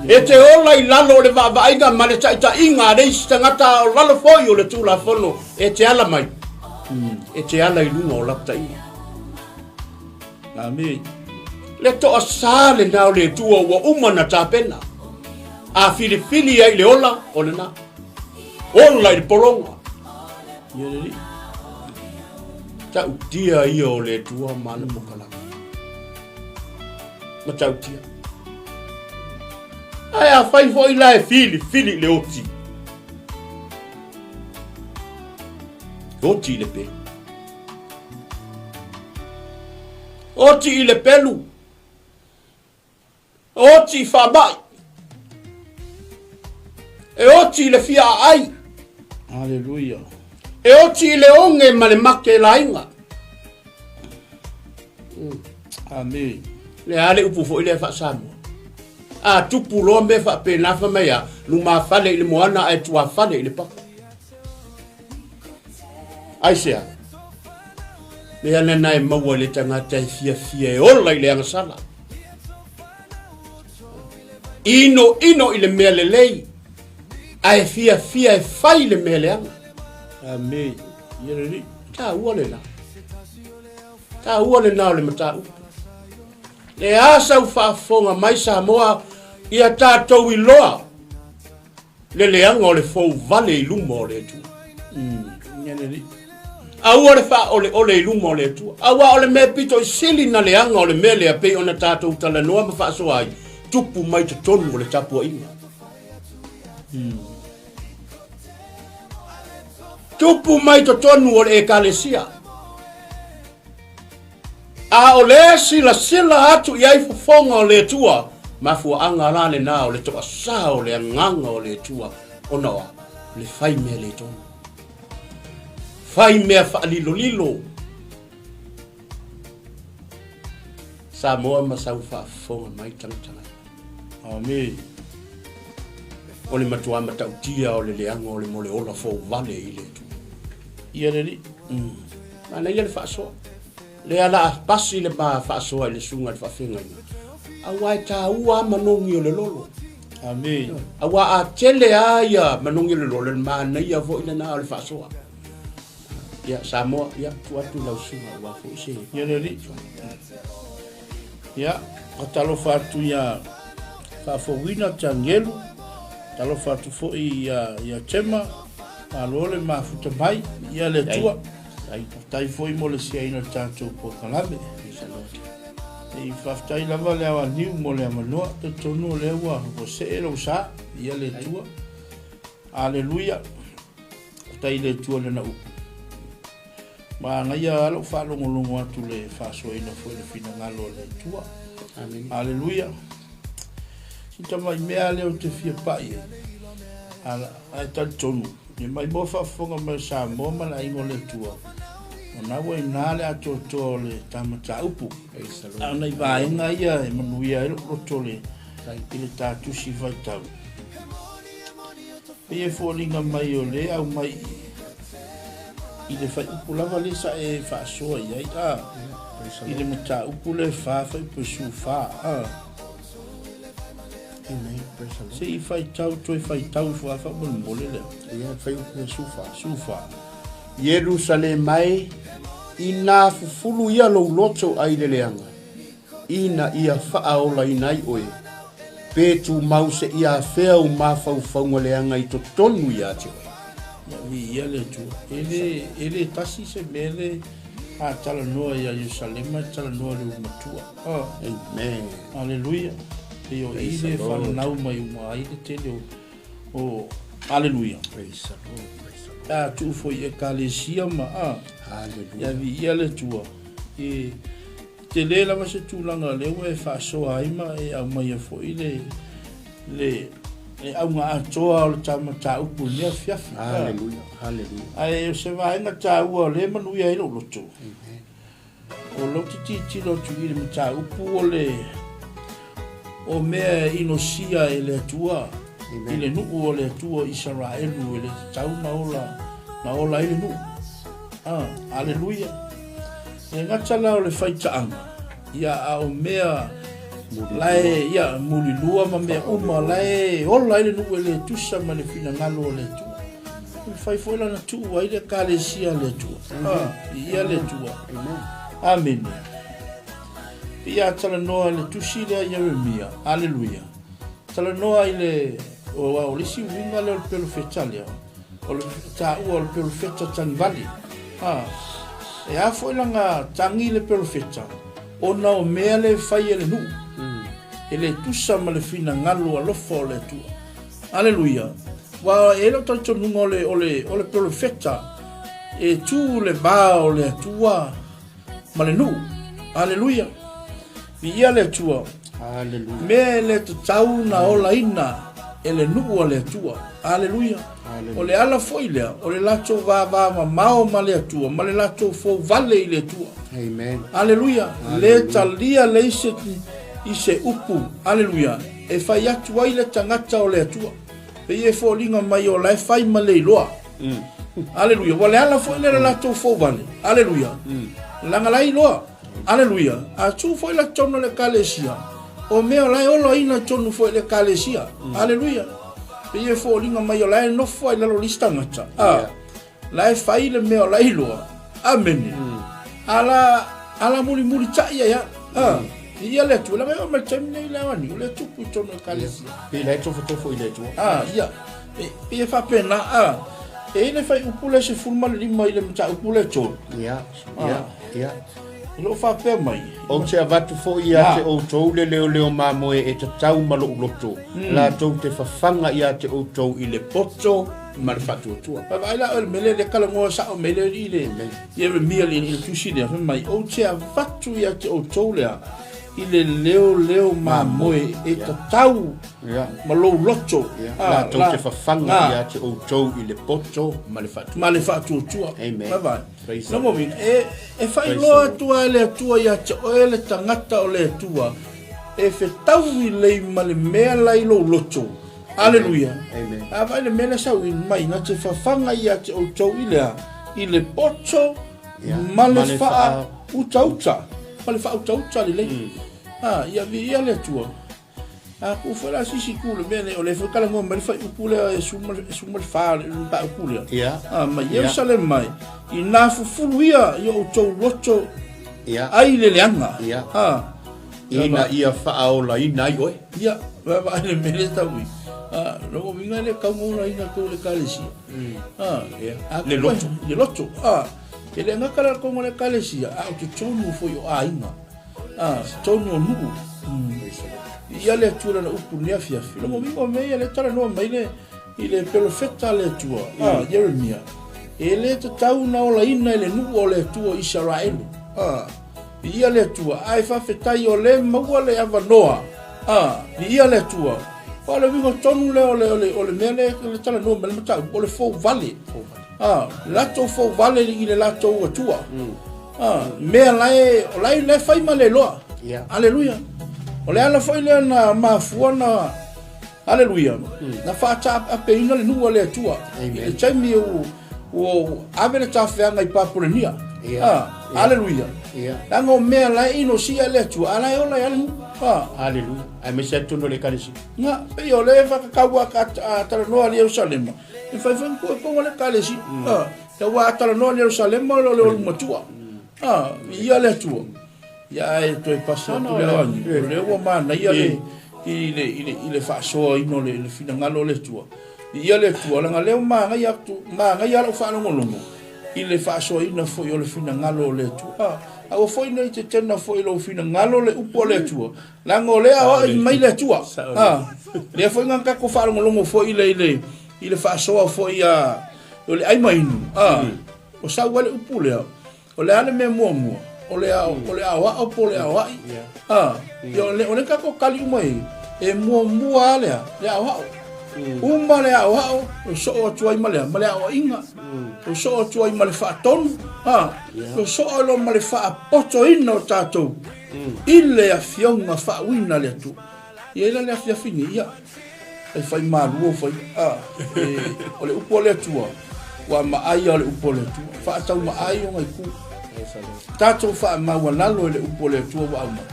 E te ola i lalo le vaaiga ma le taita inga reisi tangata o lalo foi o le tula fono. E te ala mai. E te ala i lunga o lapta inga. Amen. Le toa sale nao le tua ua umana tāpena. A fili ai le ola o le na. Ola i le polonga. Ia neri. Ta utia ia o le tua mana mokalanga. Ma ta utia. Ai a fai foi la e fili le oti. Oti le pelu. Oti i le pelu. Oti whabai. E oti i le fia ai. Hallelujah. E oti i le onge ma le make la inga. Amen. Le ale upu fo i le whaasamua. A tupu loa me wha pe nafa mea. Luma fale i le moana e tua fale i le pako. Aisea. Le ana nai maua le tangata i fia e ola i le angasala. Ino i le mea le lei. Ai fia e fai le mea le anga. Amen. Ia neri. Ta ua le la. Ta ua le nao le mata upu. Le asa u whaafonga mai sa moa ia tātou i loa. Le leanga o le fau vale i luma o le tu. Ia neri. Aua le wha ole i luma o le tu. Aua o le mea pito i sili na leanga o le mea lea pei o na tātou tala noa ma whaaso ai. Tupu mai te tonu o le tapua inga. Tupu mai te tonu o le ekalesia. A o le sila atu i ai fofonga o le tua. Mafua anga la le na o le toa sa o le anganga o le tua. Ona wa, le fai mea le tonu. Fai mea wha lilo. Sa moa masau wha fonga mai tangtanga. Amen. O le matua matautia o le leanga o le mole ola fo vale i le tu. Ia neri. Mana ia le whaasoa. Le ala pasi le ba whaasoa i le sunga le whawhenga ina. Awai tā ua manongi o le lolo. Amen. Awa a tele aya manungi le lo le mana ia vo ina na le fasoa. Ya Samoa ya tu la usuma wa fo se. Ya le ri. Ya atalo fatu ya fa fo wina tangelu. Talo fatu fo ya chema alole mafuta mai ya le tua. Ai tai foi mo le sia ina tanto po kalame. E faftai lava le awa niu mo le amanoa te tonu le ua o se ero sa ia le tua. Aleluia. Tai le tua le na upu. Ma na ia alo whalongolongo atu le whasoina fo le fina ngalo le tua. Amen. Aleluia. Sita mai mea leo te fia pai. Ai tan tonu. Ni mai mo whafonga mai sa mo mana ingo le tua. Na wai nale ato to le tamata upu. Ana i vaenga ia e manuia e roto le ile tatu si vai tau. E fōlinga mai o le au mai i le fai upu lava le sa e whaasoa iai. I le mata upu le whawhai pe su wha. Se i fai tau toi fai tau whawha mole le. Ia fai upu su wha. Su wha. Yerusalem mai ina fufulu ia lo loto ai le leanga. Ina ia whaaola inai oe. Petu mause ia fea mafau faunga leanga i to tonu ia te oe. Ia vi ia le tu. Ele tasi se mele a tala noa ia Yerusalema tala noa le umatua. Amen. Aleluia. E o ile whanau mai uma ai le tele o aleluia. Praise the Lord. A tu foi e kalesia ma Hallelujah. ia vi ia le tua. E te le lava se tūlanga leo e whaasoa aima e au mai a foi le au ngā atoa o le tamata upu nia fiafi. Hallelujah. Hallelujah. Ai o se vaenga tā ua le manuia ilo loto. O lo titi lo tu ile mata upu o mea inosia e le atua. Ile nuku o le atua Israelu e le tau na ola ile nuku. Aleluia. E ngatala o le whaitaanga. Ia au mea lae ia muli lua ma mea uma lae ola ile nuku e le tusa ma le fina ngalo o le atua. Fai foila na tua ile kalesia le atua. Ia le atua. Amen. Ia tala noa le tusi le Yeremia. Aleluia. Tala noa ile o lisi winga le pelo fetalia. O le ta'ua o le pelo feta tangvali. E a foi langa tangi le pelo feta. O na o mea le fai ele nu. Ele tusa ma le fina ngalo a lofa o le tua. Aleluia. Wa ele tanto nunga o le pelo feta. E tu le ba o le tua ma le nu. Aleluia. Ia le tua. Hallelujah. Me le tau na ola ina ele nuku o le tua. Aleluia. O le ala foilea, o le lato va ma mao ma le tua, ma le lato fo vale i le tua. Amen. Aleluia. Le talia le ise upu. Aleluia. E fai atu ai le tangata o le tua. E e fo linga mai o lai fai ma le iloa. Aleluia. O le ala foilea le lato fo vale. Aleluia. Langa lai iloa. Aleluia. A tu foi la tonu le kalesia. O mea lai olo ina tonu foi le kalesia. Aleluia. Pe fo linga mai lai no foi la lista ngata. Lai fai le mea lai loa. Amen. Ala muri tsaia ya. Ia le tu la mea ma tsemne la wani le tu pu tonu kalesia. Pe lai tofo ile tu. Ia. Pe fa pena e le fai upule se fulma le lima ile mta upule tonu. Ia. Lo fa pe mai. O te avatu fo ia te o tou le leo mamoe e te tau malo uloto. La tou te fafanga ia te o tou i le poto ma le fatu otua. Pa vai la o mele le kala ngoa sa o mele i le. Ia mia le tusi le mai. O te avatu ia te o tou lea. I le leo mamoe e te tau malo uloto. La tou te fafanga ia te o tou i le poto ma le fatu. Ma le fatu otua. Amen. Pa vai. No mo vin e fai loa tua le tua ia te oele tangata o le tua e fe tau i le male mea lai lo loto. Aleluia. Amen. A vai le mele sa win mai na te fafanga ia te o tau i le poto male faa uta. Male faa uta le lei. Ia vi ia le tua. Aku fala sisi kule mene ole fukala ngo mali fa kule sumul fa ba kule. Ya. Ma Yerusalem mai. Ina fuluia yo to roto. Ya. Ai le leanga. Ya. Ina ia fa aola ina oi. Ya, ba le mele tawi. Lo vinga le kamu ina ko le kalesi. Ya. Le loto. Ele ngakala ko le kalesi. Tu tonu fo yo ainga. Tonu nu. Ia le tua na upu ni afiafi. Lo mingo me ia le tala noa mai le i le profeta le tua. Jeremia. Ele te tau na ola ina ele nu o le tua Israelu. Ia le tua. Ai whawhetai o le maua le avanoa. Ia le tua. Wale wingo tonu le o le mea le tala noa mai le matau. O le fau vale. Lato fau vale i le lato ua tua. Mea lai, o lai le whaima le loa. Aleluia. Ole ala foi le na mafuana haleluia na fata apeina le nua le tua e taimi o avele tafea ngai papurenia haleluia lango mea la ino sia le tua ala ola ya haleluia ai me se tuno le kalisi na pe ole fa ka wa ka tala no ali Jerusalem e fa ko le kalisi te wa tala no ali Jerusalem le matua ia le tua ya e to passa tu le ani le o mana ia le ile fa so ino le fina ngalo le tua ia le tua la ngale ma ia tu ma ia lo fa no longo ile fa so ino fo yo le fina ngalo le tua a fo ino te tena fo lo fina ngalo le upo le tua la ngole a mai le tua le fo ngaka ko fa no longo fo ile fa so fo ia le ai mai nu o sa wale upo le o le ale me mo ole a wa opole a wa yo le ole ka ko kali mai e mo ale le a wa le a wa so o tuai male a wa inga so o tuai male fa ton so o lo male fa poto ino tato ile a fionga fa wina le tu ye le afia fini ya e fai malu fai ole upole tu wa ma ai ole upole tu fa tau ma ai o ngai ku tato fa ma wala lo le upole tu wa ma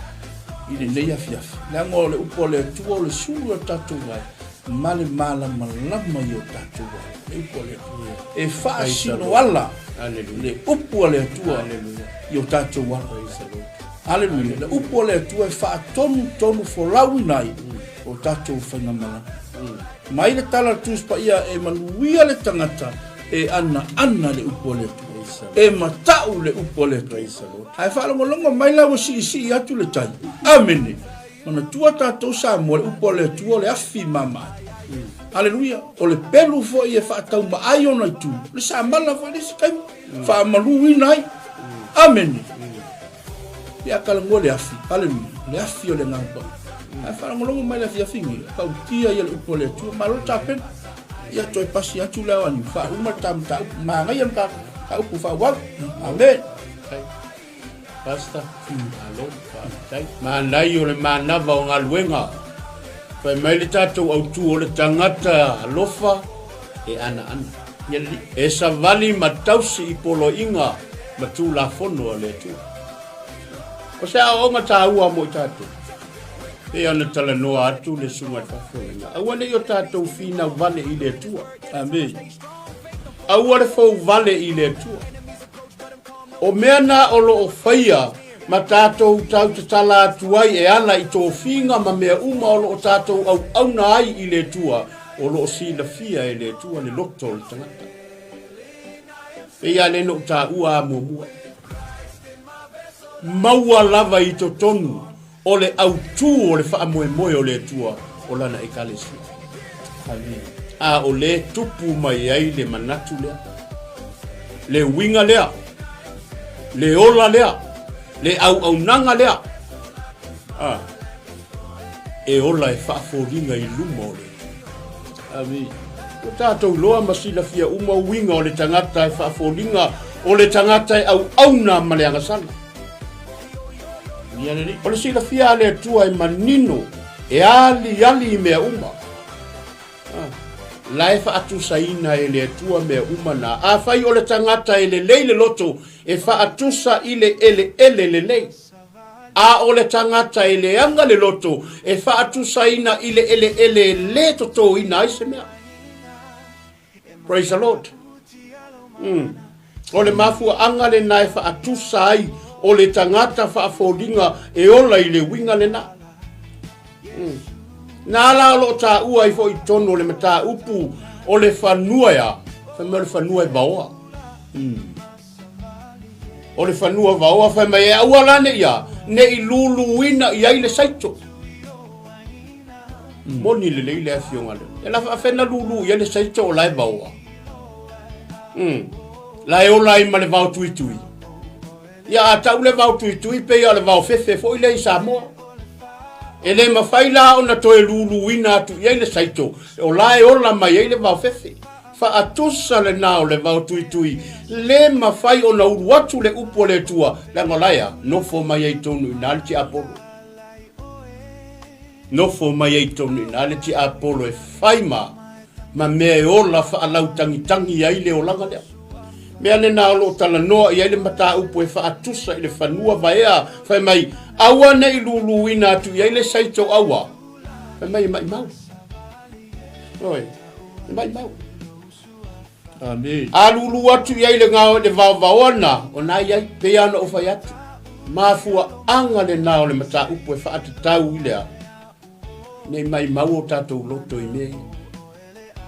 ile le ya fiaf la ngo le upole tu le suru tato wa male mala malama yo tato wa le upole e fa sino wala le upole tu yo tato wa haleluya le upole tu e fa tonu fo lawi nai o tato fa na mala mai le tala tu spa ia e manuia le tangata e ana le upole tu e matau le upole tu ai fa longo mai la wo si atu le tai amen ona tua tatou sa mo le upole tu le afi mama haleluya o le pelu fo e fa tau ma ai ona tu le sa mala fo le skai fa malu nai amen ya kala ngole afi haleluya le afi o le ngamba ai fa longo mai la fia fingi ka utia ia le upole tu malo tapen ia toi pasi atu la wani fa uma tam ma ngai ka au ku fa wa amen basta alo fa tai mandai o le manava o ngaluenga fa mai le tatu au tu o le tangata alofa e ana yeli e sa vali matausi i polo inga matu la fono le tu o sa o ngata ua mo tatu e ana tala no atu le sunga fa fono awane yo tatu fina vale i le tua amen awale fo vale i le tua o mena o lo faia matato tau tala tuai e ana i to finga ma mea uma o lo tato au na ai i le tua o lo si la fia i le tua le lokto le tangata e ia le no ta ua mo maua lava i to tonu o le au tu o le fa moe moe o le tua o lana i kalesi a o le tupu mai ai le manatu lea le winga lea le ola lea le au nanga lea e ola e whaaforinga i luma o le amen o tātou loa masila fia uma winga o le tangata e whaaforinga o le tangata e au na maleanga sana o le sila fia le tua e manino e ali i mea uma lai fa atu saina e le tua mea umana a fai o le tangata e le leile loto e fa atu sa ile ele le lei a o le tangata e le anga le loto e whaatusaina i le ele le toto ina i se mea. Praise the Lord. O le mafua anga le nai whaatusai o le tangata whaafodinga e ola i le winga le na. Nā la lo ta ua i fo i tono le mata upu o le whanua ya. Whamea le whanua i baoa. O le whanua baoa whamea e aua lane ia. Ne i lulu wina i aile saito. Moni le leile a fionga le. E la whena lulu i aile saito o lai baoa. La e ola i ma le vau tui tui. Ia a tau le vau tui tui pe ia le vau fefe fo i le i Samoa. E le mawhaila o na toe lulu wina atu i aile saito. O la e ola mai aile vau fefe. Fa atosa le nao le vau tui tui. Le mawhai o na uru atu le upo le tua. Le ngolaya, no fo mai ai tonu i nale ti Apollo. No fo mai ai tonu i nale ti Apollo e whaima. Ma mea e ola wha alau tangi i aile o langa lea. Mea le nao lo tala noa i aile mata upo e wha atusa i le whanua vaea. Whai mai, awa ne i lulu wina atu i aile saito awa. Whai mai mau. Oi, mai mau. Amen. A lulu atu i aile ngao le vavaona o nai ai peana o whai atu. Mafua anga le nao le mata upo e wha atu tau i lea. Nei mai mau o tatou loto i mea.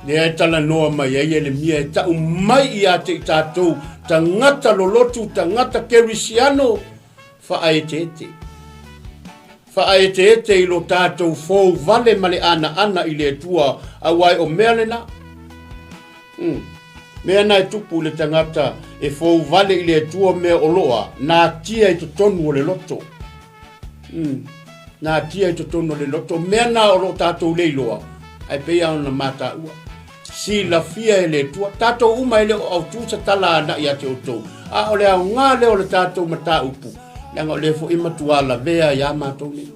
Le e tala noa mai ai le mia e tau mai i ate i tātou tangata lolotu, tangata kerisiano whaaetete. Whaaetete i lo tātou fōu vale male ana i le tua awai o mea le na. Mea nai tupu le tangata e fōu vale i le tua mea o loa nā tia i to tonu o le loto. Nā tia i to tonu o le loto. Mea nā o lo tātou leiloa. Ai pea ona mata ua. Si la fia e le tua. Tātou uma e le au tūsa tala ana i ate o tau. A o le au ngā leo le tātou mata upu. Langa o le fo ima tuala vea i a mātou ni.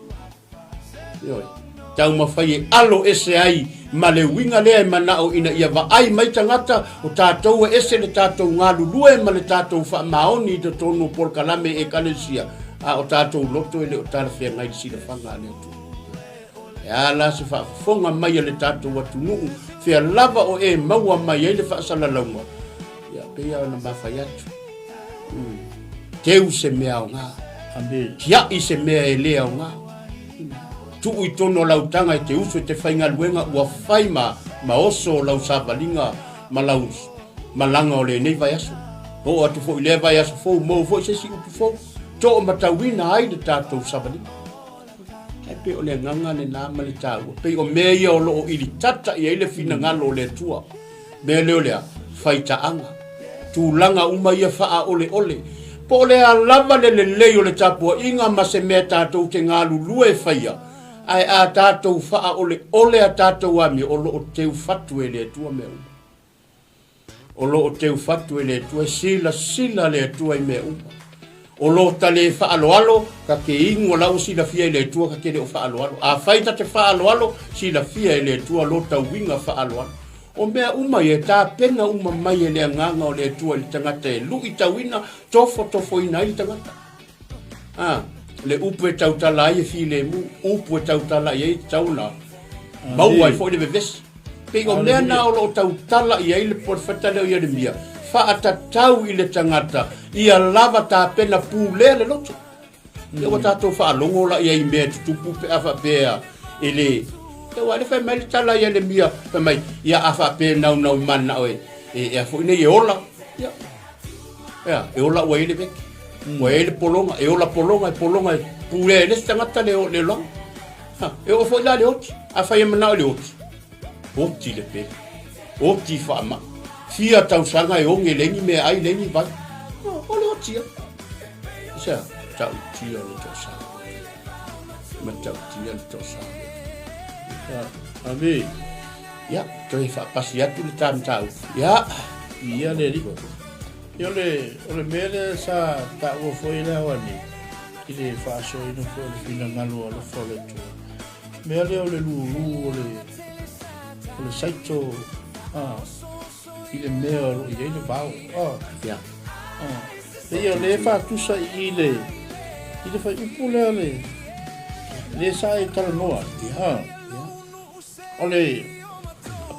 Ioi. Tau mawhai e alo ese ai. Ma le winga lea e manao ina ia wa ai mai tangata. O tātou e ese le tātou ngā lulue ma le tātou wha maoni i te tono porkalame e kalesia. A o tātou loto e le o tāra whea ngai si le whanga leo tu. E ala se whaafonga mai le tātou watu nuu. Whia lava o e maua mai e le whaasala launga. Ia pea o na mawhai atu. Teu se mea o ngā. Amen. Tia i se mea e lea o ngā. Tuu i tono lautanga i te uso e te whainga luenga ua whaima ma oso lau sāwalinga ma lau malanga o le nei vai aso. Ho atu fo i le vai aso fo mou fo i se si upu fo. To o matawina ai le tātou sāwalinga. Pe o le nganga le nama le tāua. Pe o mea ia o loo ili tata i eile fina ngalo o le tua. Mea leo lea, whaita anga. Tūlanga uma ia wha ole ole. Po le a lava le lei o le tapua inga ma se mea tātou te ngālu lue whaia. Ai a tātou wha ole a tātou ami o loo teu fatu e le tua mea uma. O loo teu fatu e le tua sila le tua i mea uma. O lo tale whaaloalo, ka ke ingo lau si la fia i le tua ka kere o whaaloalo. A whaita te whaaloalo, si la fia i le tua lo tau winga whaaloalo. O mea uma e tā pena uma mai e lea nganga o le tua i tangata e lu i tawina, tofo ina i tangata. Le upu e tautala ai e fi le mu, upu e tautala ai e tauna. Maua i fo i le vevesi. Pe o mea na o lo tautala i ai le porfatale o i le mia. Whaatatau i le tangata, ia lava tā pena pūlea le loto. Ia wa tātou whaalongo la ia i mea tutupu pe awha pēa e le. Ia wa le whai mai le tala ia le mia, whai mai ia awha pēa nau mana oe. E a fo ine e ola. Ia, e ola ua i le veki. Ua i le polonga, e ola polonga e pūlea e le tangata le longa. E o fo ila le oti, a whai e mana o le oti. Oti le pēa, oti whaama. Fia tau sanga e onge lengi me ai lengi vai. O le o tia. Isa, tau tia le tau sanga. Ma tau tia le tau sanga. Amen. Ya, toi fa pasi atu le tam tau. Ya. Ia le riko. Ia le mele sa ta ua foi le awani. I le whaaso ino foi le fina ngalo ala fole tu. Mele o le lulu o le saito. I le mea o i le vau. Ya. Ia le whaatusa i le Ida fai upule le sa e tala noa. Ole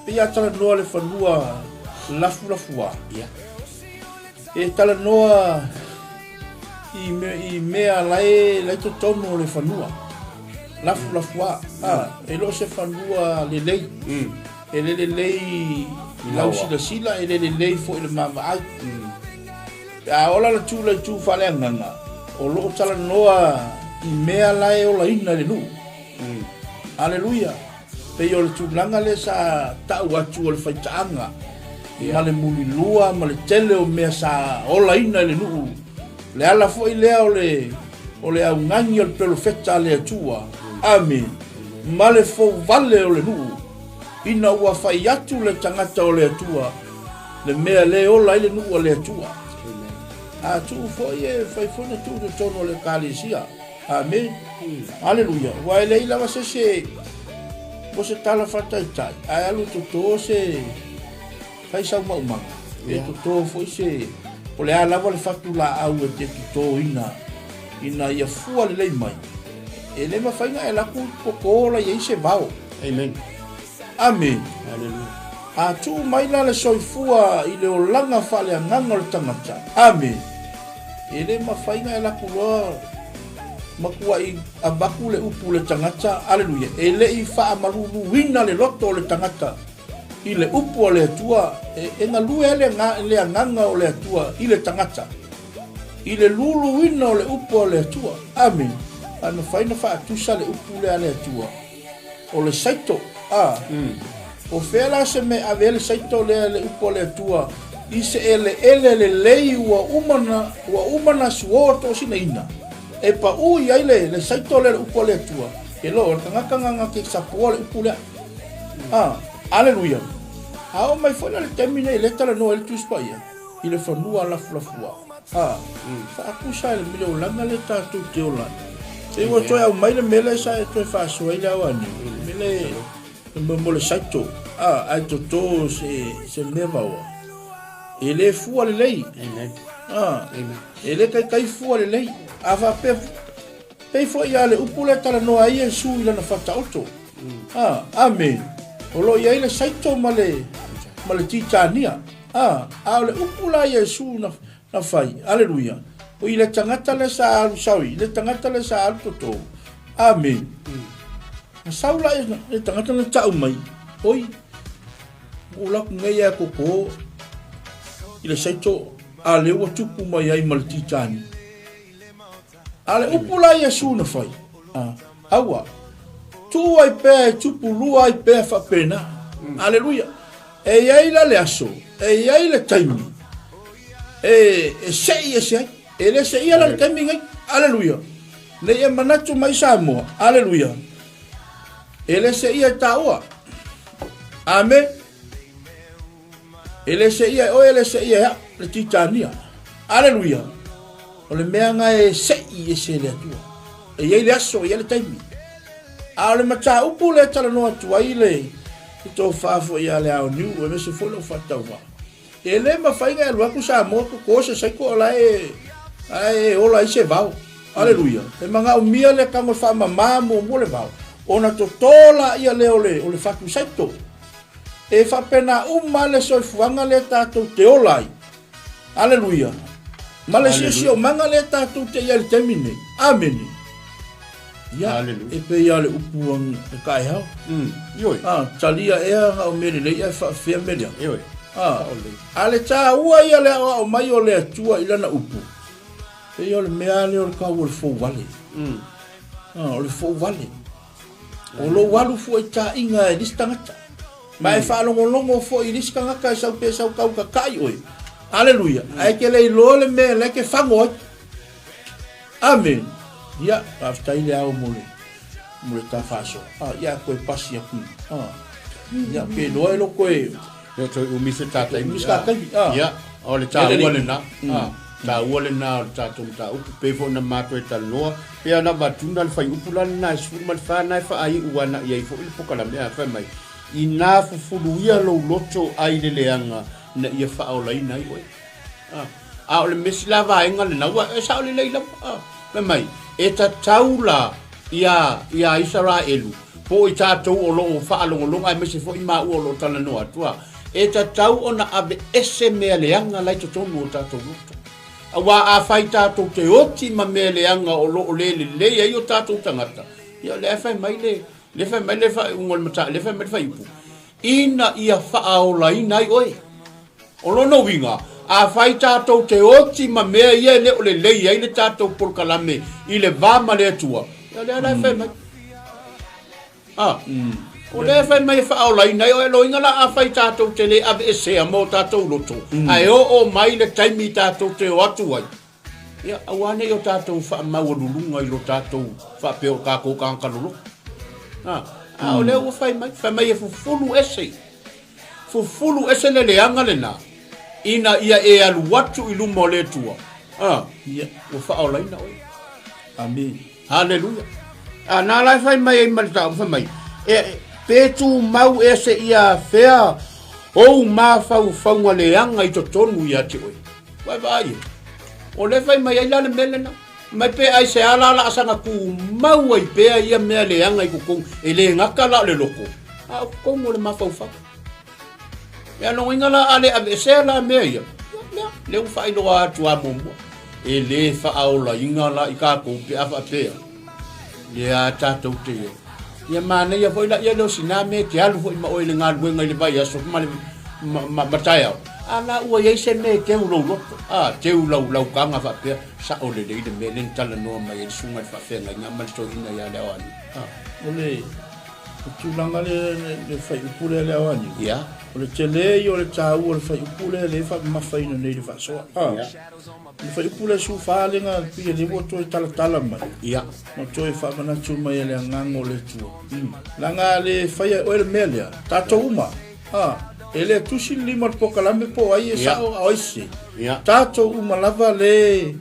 pia tala noa le fanua lafu e tala noa i mea lai to tono le fanua lafu e lo se fanua le lei e le lei lau sila e le lei fo le mava a ola la tu fale nganga o lo tala noa i mea lai o la ina le nu aleluia pe yo le tulanga le sa tau atu o le faitaanga ma le muli lua ma le tele o mea sa ola ina le nu le ala fo i lea o le au ngangi o le pelo feta le atua amen ma le fo vale o le nu ina ua fai atu le tangata o le atua le mea le ola i le nu o le atua a tu fo ye fai fona tu de tono le kalesia amen aleluia wa le ila va se você tala fatai tai ai alu to se fai sa uma e to foi se o le ala le fatu la au te to ina ia fua le mai ele ma fai nga ela ku kokola ye se vao amen aleluia a tu mai la le soifua i le olanga fale nganga le tangata amen ele ma fai nga ela ku makua i abaku le upu le tangata aleluia ele i fa malulu wina le loto le tangata i le upu le tua e na lu ele le nganga o le tua i le tangata i le lulu wina o le upu le tua amen ana faina fa tu sa le upu le tua o le saito o fela se me avele saito le upu le tua i se ele le lei wa umana suoto sina ina e pa ui ai le saito le upo le tua e lo ngaka ke sapo le upo le aleluia ao mai foi le termine le tala no el tu spaia ile fanua la flafua fa akusa le mile olanga le tatu te ola e wo toi au mai le mele sa e toi fa so ile awani mile mo le saito ai to se neva wa ele fu le lei amen ele kai fu le lei ava pe fo ia le upule tala no ai su ila na fata auto amen o lo ia ile saito male titania le upula ia su na fai aleluia o ile tangata le sa sawi le tangata le sa toto amen saula le tangata le tau mai oi ula ngai ko ile saito ale o tupu mai ai mal titania ale upula Yesu na fai awa tu ai pe tupu lu ai pe fa pena aleluia e ai la le aso e ai le taimi e sei ele sei la taimi aleluia le e manatu mai samo aleluia ele sei taua amen ele sei le titania aleluia o le mea nga e sei e se le atua e iei le aso e le taimi a le mata upu le tala no atua i le to fafo ia le au niu e mese fo le fatau va e le mawhainga e luaku sa moko ko se saiko o la e ola i se vau aleluia e manga o mia le kango fa mama mo le vau ona to tola ia le ole fatu saito e fa pena le soifuanga le tatou te olai aleluia Malaysia o manga le tatu te ia le termine amen ya e pe ia le upuang e kai hao yoi talia ea o mele le ia fa fia mele yoi ale ta ua ia le o mai o le atua ila na upu pe ia le mea le o le kau o le fo wale o le fo wale o lo walu fo i ta inga e listangata ma e fa longo fo i liskangaka e sau pe sau kau kakai oi aleluia ai ke le lole me le ke fango amen ya afta ile au mole ta faso ya ko pasi aku ya pe lo ko e to u mise tata ya o le ta wole na ta wole na ta tumta u pe fo na mato e tal no pe ana batunda le fai upula na su mal fa na fa ai uana ia fo il pokala me fa mai ina fu fuluia lo loto ai le leanga na ia fa o lai nai oi o le meslava enga le na wa sa o le leila me mai e taula ia Israelu po i tātou o lo whaalongolonga e mese fo i mau o lo tala noa tua e tatau ona ave ese mea leanga lai to tonu o tātou luto awa a whai tātou te oti ma mea leanga o lo o le ai o tātou tangata ia le whai mai le whai ungol mata le whai mai whai upu ina ia whaaola inai oe o lono winga a whai tātou te oti ma mea ia le o le ai le tātou porkalame i le vama le atua ia le whai mai o le fai mai whaola ina o e loinga la a whai tātou te le ave e sea mō tātou loto. Ai o mai le taimi tātou te o atu ai. Ia, awane o tātou wha maua lulunga i lo tātou wha peo kako kānkalolo. O le o whai mai e fufulu ese. Fufulu ese le leanga le nā. Ina ia e alu watu i lumo le tua. Ia, o whaola ina oi. Amen. Hallelujah. Nā lai whai mai e malita o whai mai. Petu mau ese ia fea ou ma fau leanga i to tonu ia te oi. Vai. O le vai mai ai le melena. Mai pe ai se ala asanga ku mau ai pe ia mea leanga i kukong e le ngaka la le loko. Kong o le ma fau. Ya no ingala ale ave se la mea ia. Le u fai no atu a momo. E le fa aula ingala i ka ko pe afa pe. Le a tatou te ia. Ia mana ia foi la ia lo siname te alu foi ma o le ngal wenga le vai aso ma bataya ala ua ia se me te u lo te u lau kanga fa pe sa o le de me len tala no mai sunga fa fe nga ngamal so ina ia le awani ole tu langa le fai upule le awani ia ole tele yo le tau ole fai upule le fa ma fai no le fa so le fai upule su fa le nga pi le mo to tala mai ia no to fa mana tu mai le ngango le tu langa le fai o le melia tato uma ele tusi lima po kalame po ai sa o isi tato uma lava le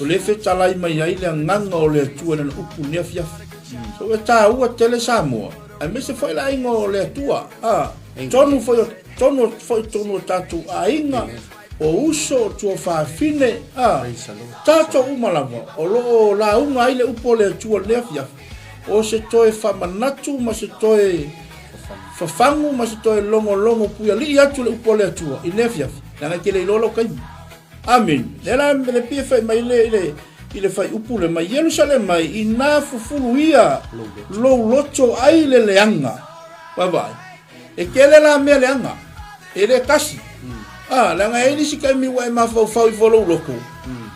o le fe talai mai ai le ngango le tu na upu ne fia so e ta ua tele samo ai me se foi la ingo le tua tonu foi tato ainga o uso tu fa fine tato uma lava o lo la unga ai le upo le tu le fia o se toe fa manatu ma se toe fa fangu ma se toe longo puia li atu le upo le tua i nefia na ke le lolo kai amen le pie fa mai le fai upu le mai Jerusalem mai ina fufuluia lo loto ai le leanga bye e kele la me leanga e le kasi la nga ele si kai mi wa ma fa i volo loko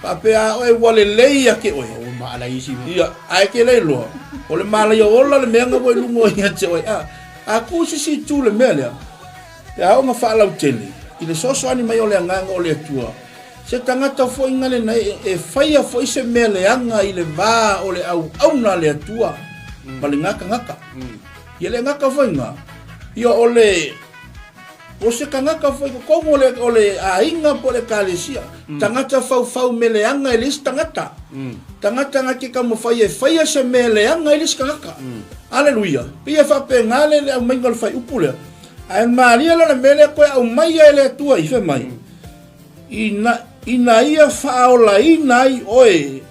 pa pe a o wale leia ke o ma ala isi ia ai ke le lo o le mala yo ola le menga bo lungo ia te o a ku si tu le mele ya o ma fa la utele i le soso ani mai o le nganga o le tua se tangata fo ingale na e faia fo se mele anga i le va o le au na le tua pale ngaka ye le ngaka fo inga yo ole o se kangaka fo ko ole a inga po le kalesia tangata fau mele anga i le tangata ngaki ka mo faia se mele anga i le kangaka Hallelujah. Pia fa pe ngale le au mengol fai upule. Ai Maria la mele ko au mai ele tua i fe mai. Ina ia fa ola inai oe.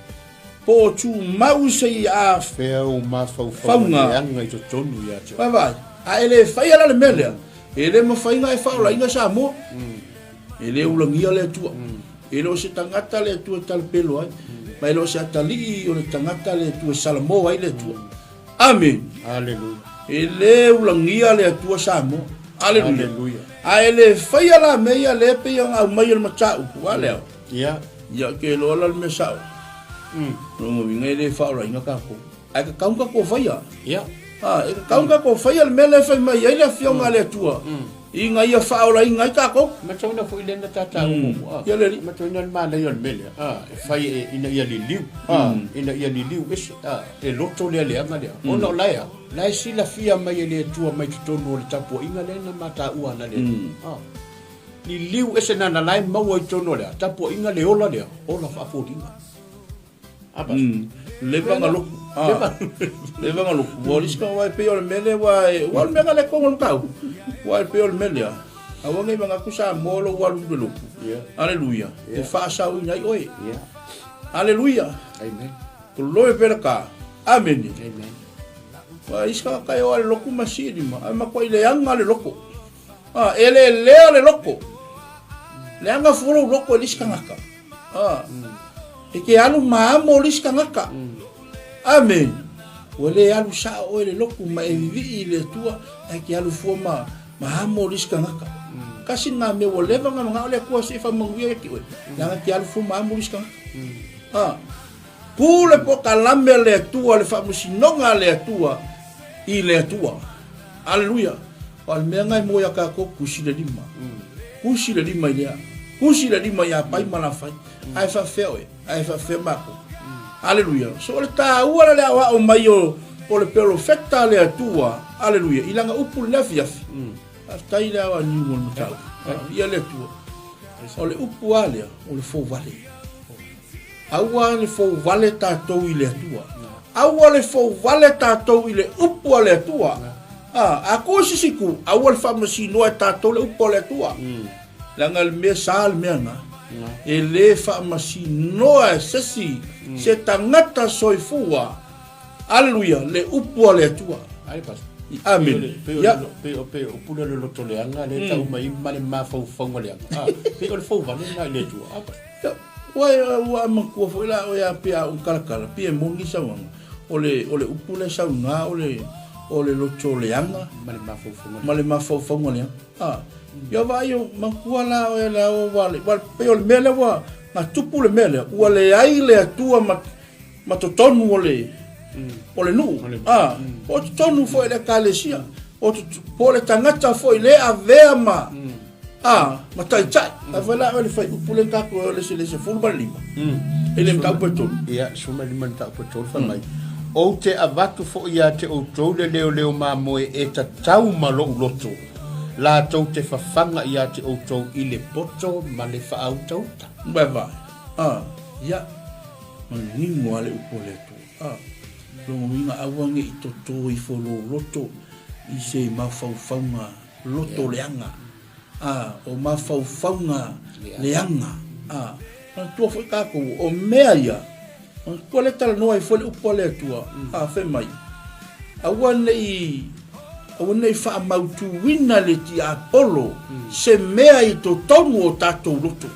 Po tu mau se a fe o ma fa anga i to tonu ya te. Vai. A ele fai la mele. Ele mo fai ngai fa ola ina sa mo. Ele ulangia le tua. Ele o se tangata le tua tal pelo ai. Mai lo se atali o le tangata le tua salamo ai le tua. Amen. Hallelujah. Ele ulangia le tua samo. Hallelujah. Ele faia la meia le pe yang au mai le matau. Wale. Ya. Ya ke lo la me sa. No mo vinga le fa ora inga ka ko. Ai ka kaunga ko faia. Ya. E kaunga ko faia le mele fa mai ele fiong ale tua. Inga ia fa ora inga ka ko. Ma tona fo ile na tata mo. Ya le ma tona ma le yon mele. Fai ina ia li liu. Ina ia li liu is. E loto le anga le. Ono laia. Lai si la fia mai le tua mai tonu le tapu inga le na mata ua na le. Li liu ese na lai mau i tonu le. Tapu inga le ola le. Ola fa fodinga. Apa? Levanga lo. Levanga lo. Boris ka vai pe ole mele vai. Wal mega le ko kau. Wal pe ole mele. Awanga banga kusa molo wal lo. Hallelujah. E fa sa ina oi. Hallelujah. Amen. loe pera ka. Amen. Amen. Wa iska kai o le loko masiri ma. Ai makoi le anga le loko. Ele lea le loko. Le anga furu loko le iska ngaka. Ke alu maamo le iska ngaka. Amen. Wale alu sa o le loko ma e vi le tua ke alu fu ma maamo le iska ngaka. Kasi nga me wale nga nga le ko se fa manguia ki we. La ke alu fu maamo le iska ngaka. Pule po kalame le tua le fa musinonga le tua i le tua. Alleluia. Al menga mo ya ka ko kusi le lima. Kusi le lima ya. Kusi le lima ya pai mana fai. Ai fa feo. Ai fa fe mako. Alleluia. So le ta ua le awa o mai o le pelo feta le tua. Alleluia. Ilanga upu le fiafi. Aftai le awa ni mo tau. Ia le tua. O le upu ale o le fo vale. Aua le fo vale tatou i le tua. Aua le fo vale tatou i le upu le tua. Ako sisiku, aua le famasi noa tatou le upu le tua. Langa le mea sal mea nga. E le famasi noa sesi se tangata soifua. Alleluia, le upu le tua. Amen. Pe upu le loto le anga le tau mai male mafau fonga le anga. Pe o le fo vale na le tua. Wa makua fo la o ya pia un kalakala pia mongi sa wanga ole upule sa nga ole locho leanga male mafo ngole yo va yo makua la o vale pe ole mele wa na tupu le mele wa le ai le tua ma totonu ole nu o totonu fo le kalesia o po le tangata fo le avea matai chai. Avala ole fai upule kako ole se fulba lima. Ele mtau petol. Ia, suma lima mtau petol fa mai. O te avatu fo ia te o tole leo ma moe e ta tau malo loto. La tau te fafanga ia te o tau i le poto ma le fa au tau ta. Bye. Ya. Ni mo ale upule tu. Lo minga awange i toto i fo loto. I se mafaufaunga loto leanga. O mafaufaunga leanga. Tua foi kako o mea ia. Ko le tala noa i foi upo le tua. Fe mai. Awane i fa mautu wina le ti Apollo. Se mea i to tongu o tatou loto.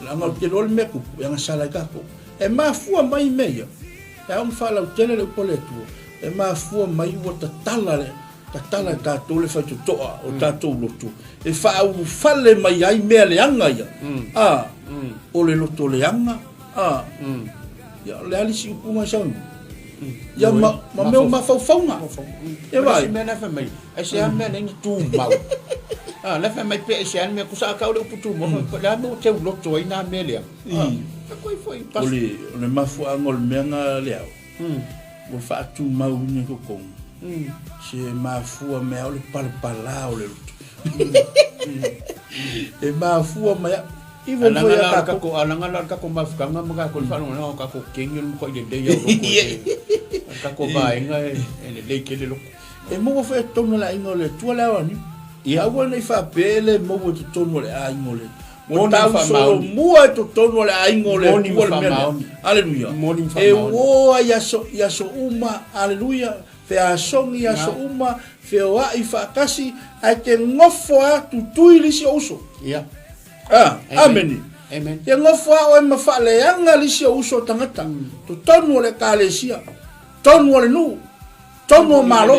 Langa te lol meku yang sala kako. E mafua mai mea. E on fa la tele le upo le tua. E mafua mai o tatala le. Tatala tatou le fatu toa o tatou loto. E fa au fale mai ai mea le anga ia. O le loto le anga. Ya le ali si upunga sang. Ya ma meu ma faufaunga. E vai. Me na fa mai. E se a me nem tu mau. La fa mai pe se an me kusa ka o le uputu mo. La mo te loto ai na me le. Ko foi pas. O le mafu angol menga le au. O fa tu mau ni ko kom. Se mafua me ole palpala ole lutu. E mafua me ivo foi a kako alanga kako mafukanga mga ko fa no kako kengel ko ile de yo kako ba inga ele le kele lo. E mo foi tono la ingole tu la wani. Ia wona fa pele mo to tono le a ingole. Mo ta so mo to tono le a ingole. Aleluia. E wo ya so uma aleluia. Fe a songi a so uma fe o ai fa kasi ai te ngofo a tu tuili si oso. Ia. Amen. Amen. Te ngofo a o ma fa le anga li si oso tangata. Tu tonu le kalesia. Tonu le nu. Tonu malo.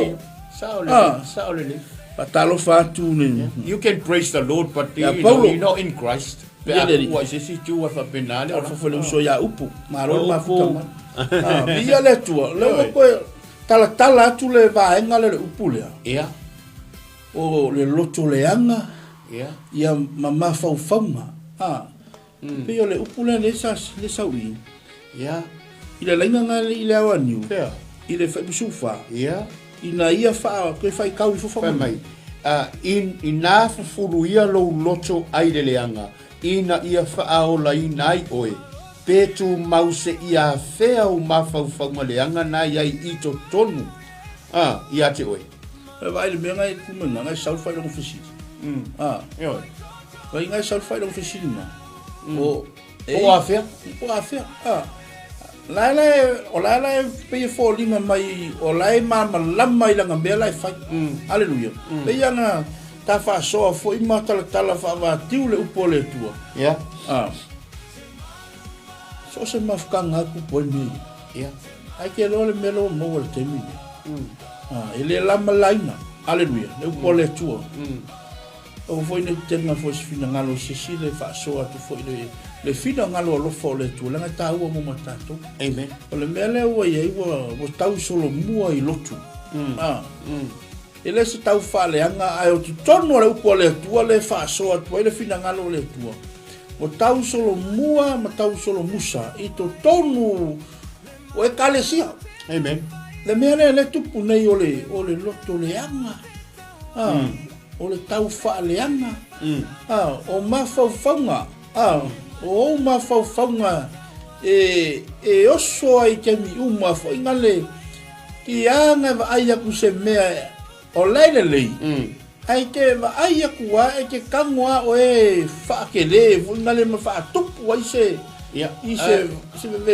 Saole. Patalo fa tu ne. You can praise the Lord but you know in Christ. Wa se si tu wa fa penale o fa fa le so ya upu. Malo ma fu. Bia le tua. Le ko tala tu le vaenga le upulea. Ia. O le loto leanga. Ia. Ia mama faufaunga. Peo le upulea le saui. Ia. Ile lainga ngali ile awaniu. Pea. Ile faibusufa. Ia. Ina ia faa koe fai kau i fufa mai. Ina fufuru ia lo loto ai le leanga. Ina ia faa o la ina ai oe. Petu mause ia fea o mafau maleanga na ia i to tonu. Ia te oe. Vai le menga i kumanga ngai sau fai long fisiri. Yo. Vai ngai sau fai long fisiri na. O afea. la pe fo linga mai o la ma lama ila ngambia la fa haleluya le yana ta fa so fo I tala fa va tiu le upo le tua ya so se mafkanga ku po ni ya ai ke lo le melo mo le temi ele lama laina haleluya le upo le tua o foi ne tenga fo fina ngalo sisi le fa so atu foi le fina ngalo lo fo le tu langa ta u mo matato amen o le mele o ye wo tau solo mua I lotu ele se tau fa le anga ai o tu tono le upo le tu le fa so atu le fina ngalo le tu o tau solo mua ma tau solo musa I to tonu o e kalesia amen le mele le tupu nei o le loto le anga o le tau whaaleanga, o mawhauwhaunga, o mawhauwhaunga, e oso ai ke mi umawha, ingale, ki anga wa ai aku se mea o leile lei, ai ke wa ai aku wa, e ke kangua o e whaakele, ingale ma whaatupu ai se, I se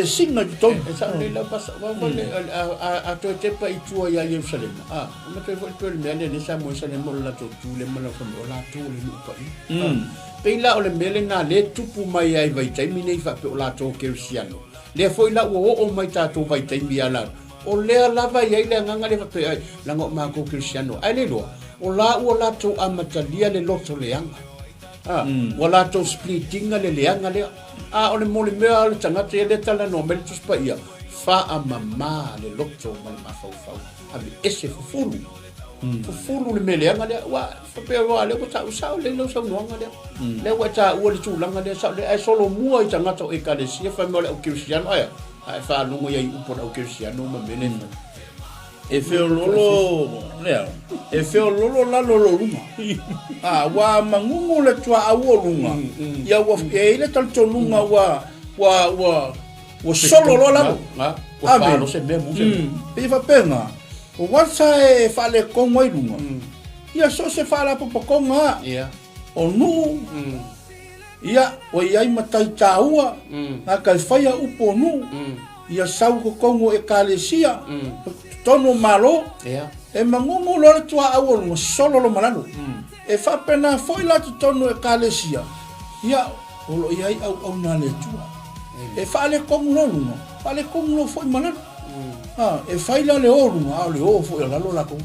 singa ki tonu. Sa ni la pas wa le a to te pa I tua ya Jerusalem. Ma te vo to le mele ni sa mo sa le mo la to tu le mo la ko la to le lu pa I. Pe la o le mele na le tupu mai ai vai tai mi nei fa pe o la to Cristiano. Le foi la o mai ta to vai tai mi ala. O le la vai ai le nganga le fa pe ai la ngo ma ko Cristiano. Ai le lo. O la to amatalia le loto le anga. Wala to splittinga le anga le o le mole mea le tangata le tala no mele tuspa ia fa a mama le loto mal mafau abi ese fufulu le mele anga le wa fa pe wa le ko ta usau le no sau no anga le wa ta o le tulanga le sa le ai solo mua I tangata o ka le sia fa mo le o Cristiano ai fa no mo ia I upo o Cristiano ma mele e feo lolo lea e feo lolo la lolo lunga wa mangungu le tua awo lunga ia wa e le tal lunga wa solo lo la wa fa lo se me mu pe fa pena o wa sa e fa le kongo I lunga ia so se fa la popo konga ia o nu ia o ia I matai taua na ka faia upo nu ia sau ko kongo e kalesia tono malo e mangungu lo le tua awo solo lo malano e fa pena foi la tono e kalesia ia o lo ia au na le tua e fa le kongo lo foi malano e fa la le o foi la lo la ko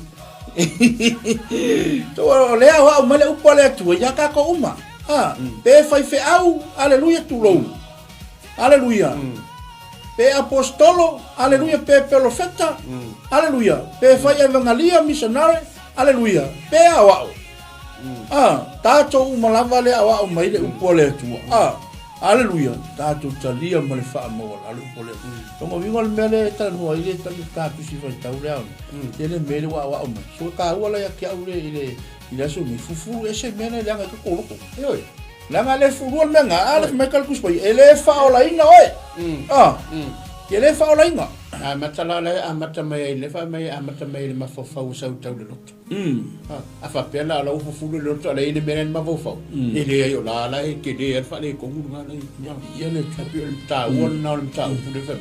to o le au male upo le tua ia ka ko uma pe fa fe au aleluia tu lo aleluia pe apostolo, aleluia, pe profeta, aleluia, pe fai evangelia missionary, aleluia, pe awao. Tato umalava le awao mai le upo le tua. Aleluia, tato talia ma le faa mawa le upo le. Tongo vingo le mele tanu ai le tanu tapu si fai tau le au. Ele mele wa awao mai. So ka ua la ya kia ule ile so mi fufu ese mele le anga tu koloko. Eoi. Langa le furu le nga ale Michael Kuspai ele fa ola ina oi ele fa ola ina matala le amata mai le fa mai amata mai le mafofa u sau tau le loto afa pela la u furu le loto le ile menen mafofa ele yo la e ke de fa le ko nga le ele tapi le ta won na le ta u le fa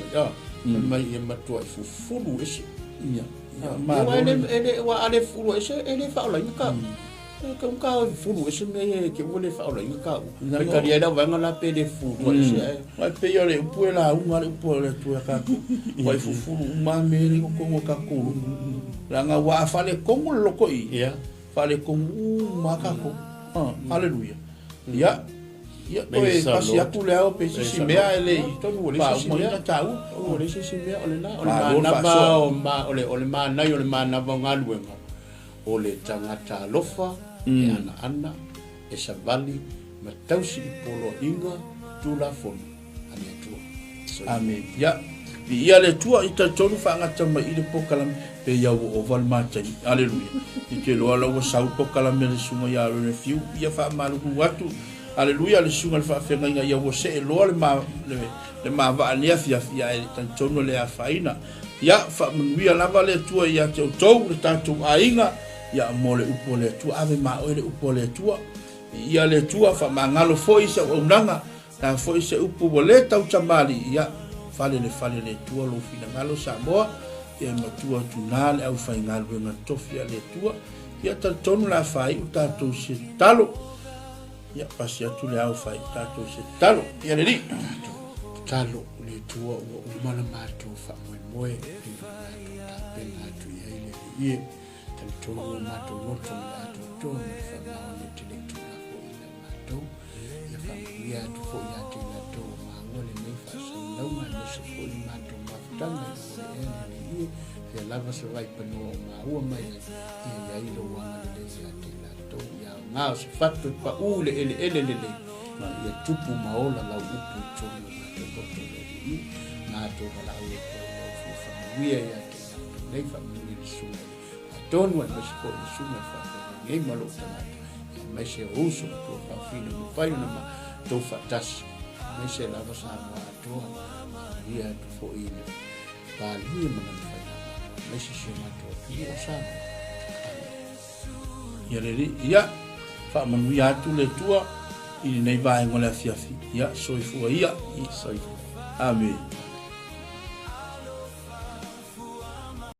mai e matua furu ese ma ele wa ale furu ese ele fa ola ina ka furu ese me ke vole fa ola ka me ka dia da vanga la pe de furu ese ai pe yo le puela unga le puela tu ka vai furu ma me ko ka ko la nga wa fa le ko lo ko I fa le ko ma ka ko haleluya ya oe kasi aku le au pe si mea ele tonu le si mea tau o le si mea ole na ole ma na yo le ma na vanga luenga o le tangata lofa e ana e savali ma tausi I polo inga tula fonu ane tua amen ya ia le tua I tonu whaangata mai I le pokalam pe iau o valmatani aleluia I ke loa lau sau pokalam le sunga ia le fiu ia wha maluku watu aleluia le sunga le whaafenga inga iau o se e loa le ma va ania fia e tonu le a whaina ia wha manuia lava le tua ia te o tau le tātou a inga ia mo le upo le tua ave ma o le upo le tua ia le tua fa mangalo foi se unanga ta foi se upo le tau chamali ia fale le tua lo fina ngalo Samoa ia matua tunale au fai ngalo na tofia le tua ia tonu la fai utato se talo ia pasi atu le au fai utato se talo ia le ri talo le tua o mana matu fa moe pena tu ia ile ia tan tonu matu noto matu tonu fa na te le tua ko ina matu ia fa ia tu fo ia te la to ma ngole ne fa sa no ma ne se fo matu mafutanga ia ia lava se vai pano ma ua mai ia ilo wa le ia te la to ia nga se fatu pa ule ele ia tupu maola la upu tonu na to la u ko fa wia ya ke nei fa mi su don't want to support su na fa nei malo tana mai se uso to fa fino no fa na ma to fa tas mai se la va sa ma to ia to fo ina pa li ma na fa mai se se ma to ia sa ia le ia fa manu ia tu le tua i nei vai ngole fiafi ia soifua ia i soifua amen